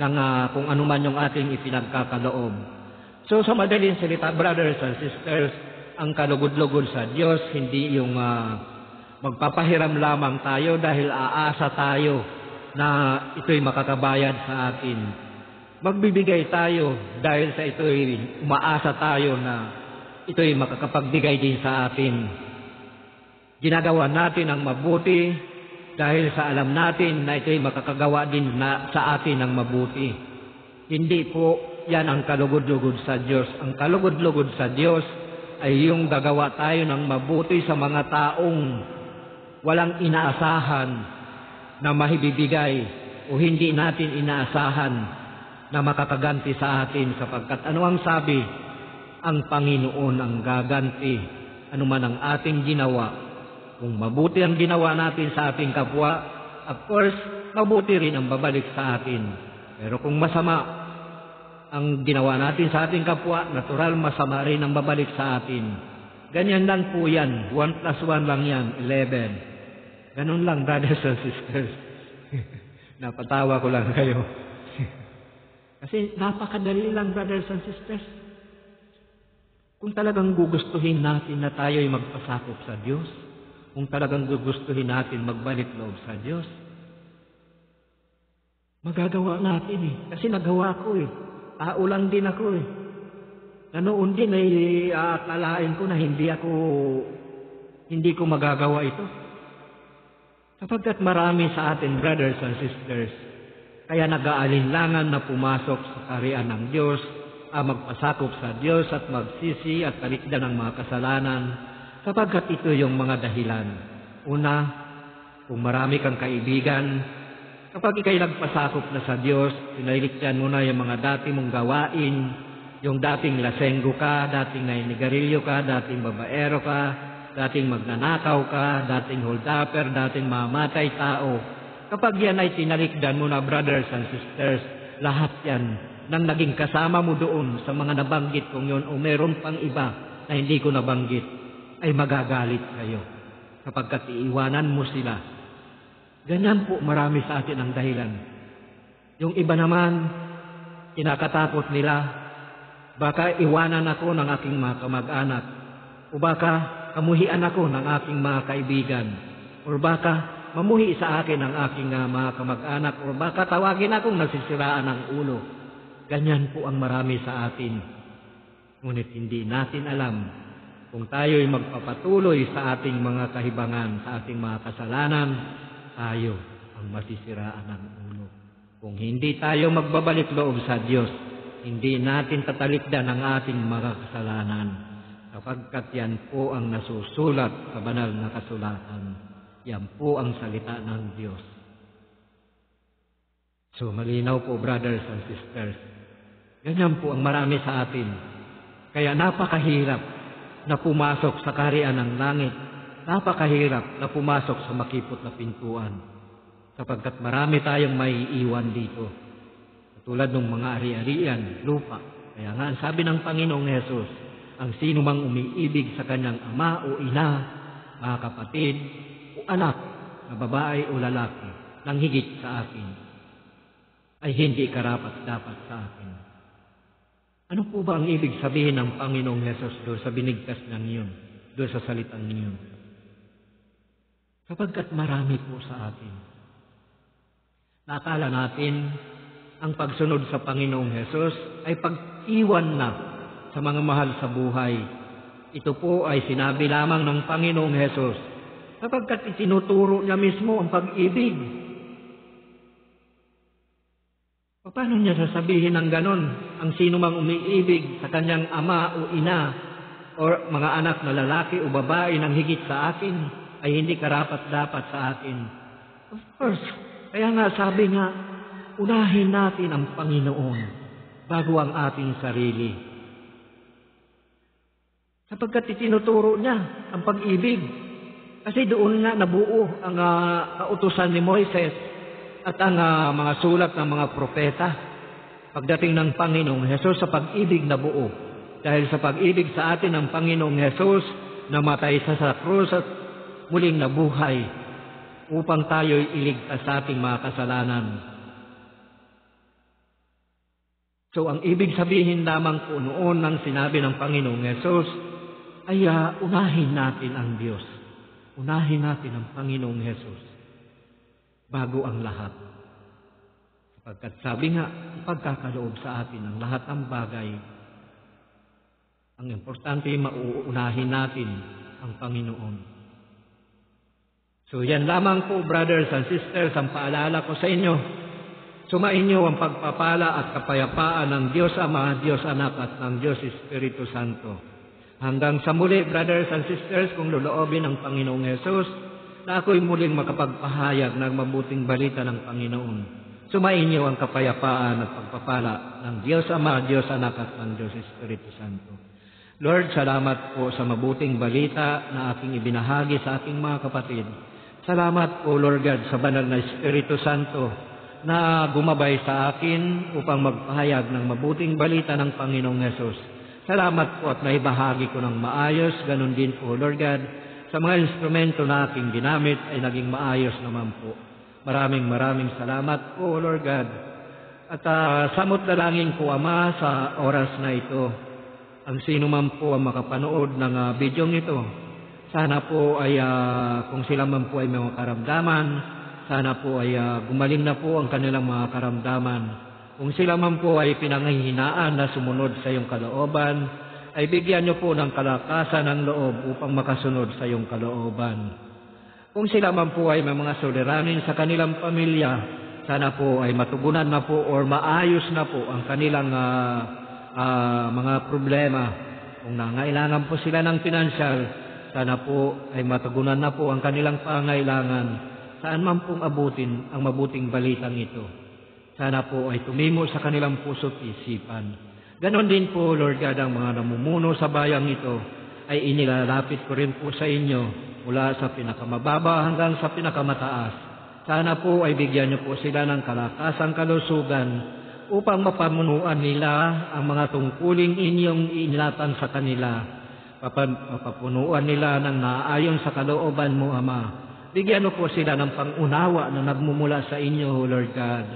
ng kung anuman yung ating ipinagkakaloob. So sa madaling salita, brothers and sisters, ang kalugod-lugod sa Diyos, hindi yung magpapahiram lamang tayo dahil aasa tayo na ito'y makakabayad sa atin. Magbibigay tayo dahil sa ito'y umaasa tayo na ito'y makakapagbigay din sa atin. Ginagawa natin ang mabuti dahil sa alam natin na ito'y makakagawa din sa atin ng mabuti. Hindi po yan ang kalugod-lugod sa Diyos. Ang kalugod-lugod sa Diyos ay yung gagawa tayo ng mabuti sa mga taong walang inaasahan na mahibibigay o hindi natin inaasahan na makakaganti sa atin, sapagkat ano ang sabi? Ang Panginoon ang gaganti anuman ang ating ginawa. Kung mabuti ang ginawa natin sa ating kapwa, of course, mabuti rin ang babalik sa atin. Pero kung masama ang ginawa natin sa ating kapwa, natural masama rin ang babalik sa atin. Ganyan lang po yan. 1 plus 1 lang yan, 11. Ganun lang, brothers and sisters. Napatawa ko lang kayo. Kasi napakadali lang, brothers and sisters. Kung talagang gugustuhin natin na tayo'y magpasakop sa Diyos, kung talagang gugustuhin natin magbalik loob sa Diyos, magagawa natin eh. Kasi nagawa ko eh. Tao lang din ako eh. Na noon din ay akalain ko na hindi ko magagawa ito. Sapagkat marami sa atin, brothers and sisters, kaya nag-aalinlangan na pumasok sa kaharian ng Diyos, magpasakop sa Diyos at magsisi at talikdan ang mga kasalanan, sapagkat ito yung mga dahilan. Una, kung marami kang kaibigan, kapag ikay nagpasakop na sa Diyos, pinalikdan mo na yung mga dati mong gawain, yung dating lasenggo ka, dating nainigarilyo ka, dating babaero ka, dating magnanakaw ka, dating holdupper, dating mamatay tao. Kapag yan ay tinalikdan mo na, brothers and sisters, lahat yan nang naging kasama mo doon sa mga nabanggit kong yun o meron pang iba na hindi ko nabanggit, ay magagalit kayo kapag iiwanan mo sila. Ganyan po marami sa atin ang dahilan. Yung iba naman, kinakatakot nila, baka iwanan ako ng aking mga kamag-anak, o baka kamuhian ako ng aking mga kaibigan, o baka mamuhi sa akin ang aking mga kamag-anak, o baka tawagin akong nasisiraan ng ulo. Ganyan po ang marami sa atin. Ngunit hindi natin alam kung tayo'y magpapatuloy sa ating mga kahibangan, sa ating mga kasalanan, tayo ang masisiraan ng ulo. Kung hindi tayo magbabalik loob sa Diyos, hindi natin tatalikdan ang ating mga kasalanan, sapagkat yan po ang nasusulat sa banal na kasulatan. Yan po ang salita ng Diyos. So malinaw po, brothers and sisters. Ganyan po ang marami sa atin. Kaya napakahirap na pumasok sa kaharian ng langit. Napakahirap na pumasok sa makipot na pintuan. Sapagkat marami tayong maiiwan dito. Katulad ng mga ari-arian, lupa. Kaya nga, ang sabi ng Panginoong Hesus, ang sino mang umiibig sa kanyang ama o ina, mga kapatid, o anak, na babae o lalaki, nang higit sa akin, ay hindi karapat-dapat sa akin. Ano po ba ang ibig sabihin ng Panginoong Hesus doon sa binigkas ng iyon, doon sa salitang iyon? Sapagkat marami po sa atin. Nakala natin ang pagsunod sa Panginoong Hesus ay pag-iwan na sa mga mahal sa buhay. Ito po ay sinabi lamang ng Panginoong Hesus sapagkat itinuturo niya mismo ang pag-ibig. Paano niya sasabihin ng ganon? Ang sino mang umiibig sa kanyang ama o ina o mga anak na lalaki o babae nang higit sa akin ay hindi karapat-dapat sa akin. Of course, kaya nga sabi nga, unahin natin ang Panginoon bago ang ating sarili. Sapagkat itinuturo niya ang pag-ibig. Kasi doon nga nabuo ang kautusan ni Moises at ang mga sulat ng mga propeta. Pagdating ng Panginoong Hesus sa pag-ibig na buo. Dahil sa pag-ibig sa atin ng Panginoong Hesus, namatay sa krus at muling nabuhay upang tayo'y iligtas sa ating mga kasalanan. So ang ibig sabihin lamang po noon ng sinabi ng Panginoong Hesus ay unahin natin ang Diyos. Unahin natin ang Panginoong Hesus bago ang lahat. Sapagkat sabi nga, ipagkakaloob sa atin ang lahat ng bagay. Ang importante, mauunahin natin ang Panginoon. So yan lamang po, brothers and sisters, ang paalala ko sa inyo. Sumainyo ang pagpapala at kapayapaan ng Diyos Ama, Diyos Anak at ng Diyos Espiritu Santo. Hanggang sa muli, brothers and sisters, kung loloobin ng Panginoong Yesus, na ako'y muling makapagpahayag ng mabuting balita ng Panginoon. Sumainyo ang kapayapaan at pagpapala ng Diyos Ama, Diyos Anak at ng Diyos Espiritu Santo. Lord, salamat po sa mabuting balita na aking ibinahagi sa aking mga kapatid. Salamat po, Lord God, sa banal na Espiritu Santo na gumabay sa akin upang magpahayag ng mabuting balita ng Panginoong Yesus. Salamat po at naibahagi ko ng maayos. Ganon din po, Lord God, sa mga instrumento na aking ginamit ay naging maayos naman po. Maraming salamat po, Lord God. At samot dalangin ko, Ama, sa oras na ito, ang sino man po ang makapanood ng bidyong ito, sana po ay kung sila man po ay may mga karamdaman, sana po ay gumaling na po ang kanilang mga karamdaman. Kung sila man po ay pinanghihinaan na sumunod sa iyong kalooban, ay bigyan niyo po ng kalakasan ng loob upang makasunod sa iyong kalooban. Kung sila man po ay may mga suliranin sa kanilang pamilya, sana po ay matugunan na po or maayos na po ang kanilang mga problema. Kung nangailangan po sila ng pinansyal, sana po ay matugunan na po ang kanilang pangailangan. Saan man pong abutin ang mabuting balitang ito, sana po ay tumimo sa kanilang puso't isipan. Ganon din po, Lord God, ang mga namumuno sa bayang ito ay inilalapit ko rin po sa inyo mula sa pinakamababa hanggang sa pinakamataas. Sana po ay bigyan niyo po sila ng kalakasang kalusugan upang mapamunuan nila ang mga tungkuling inyong inilatan sa kanila. Mapapunuan nila ng naayon sa kalooban mo, Ama. Bigyan niyo po sila ng pangunawa na nagmumula sa inyo, Lord God.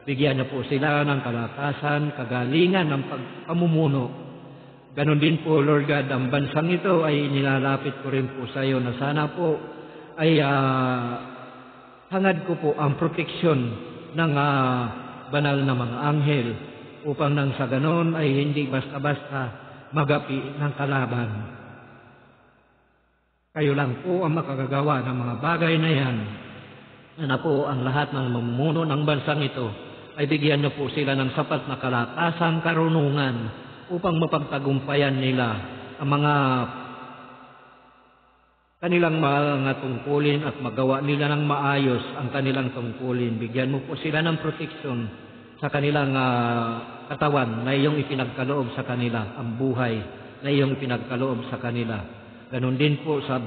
Bigyan niyo po sila ng kalakasan, kagalingan ng pagpamumuno. Ganon din po, Lord God, ang bansang ito ay nilalapit ko rin po sa iyo na sana po ay hangad ko po ang proteksyon ng banal na mga anghel upang nang sa ganon ay hindi basta-basta magapi ng kalaban. Kayo lang po ang makagagawa ng mga bagay na yan. Na po ang lahat ng mamumuno ng bansang ito ay bigyan niyo po sila ng sapat na kalakasang karunungan upang mapagtagumpayan nila ang mga kanilang mga tungkulin at magawa nila ng maayos ang kanilang tungkulin. Bigyan mo po sila ng proteksyon sa kanilang katawan na iyong ipinagkaloob sa kanila, ang buhay na iyong ipinagkaloob sa kanila. Ganon din po sa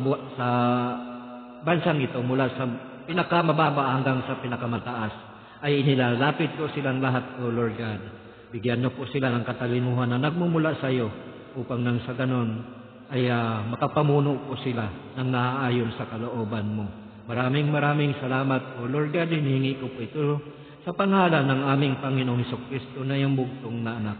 bansang ito mula sa pinakamababa hanggang sa pinakamataas ay inilalapit ko silang lahat, O Lord God. Bigyan niyo po sila ng katalinuhan na nagmumula sa iyo upang nang sa ganon ay makapamuno po sila ng naaayon sa kalooban mo. Maraming salamat, O Lord God. Hinihingi ko po ito sa pangalan ng aming Panginoong Hesukristo na iyong bugtong na anak.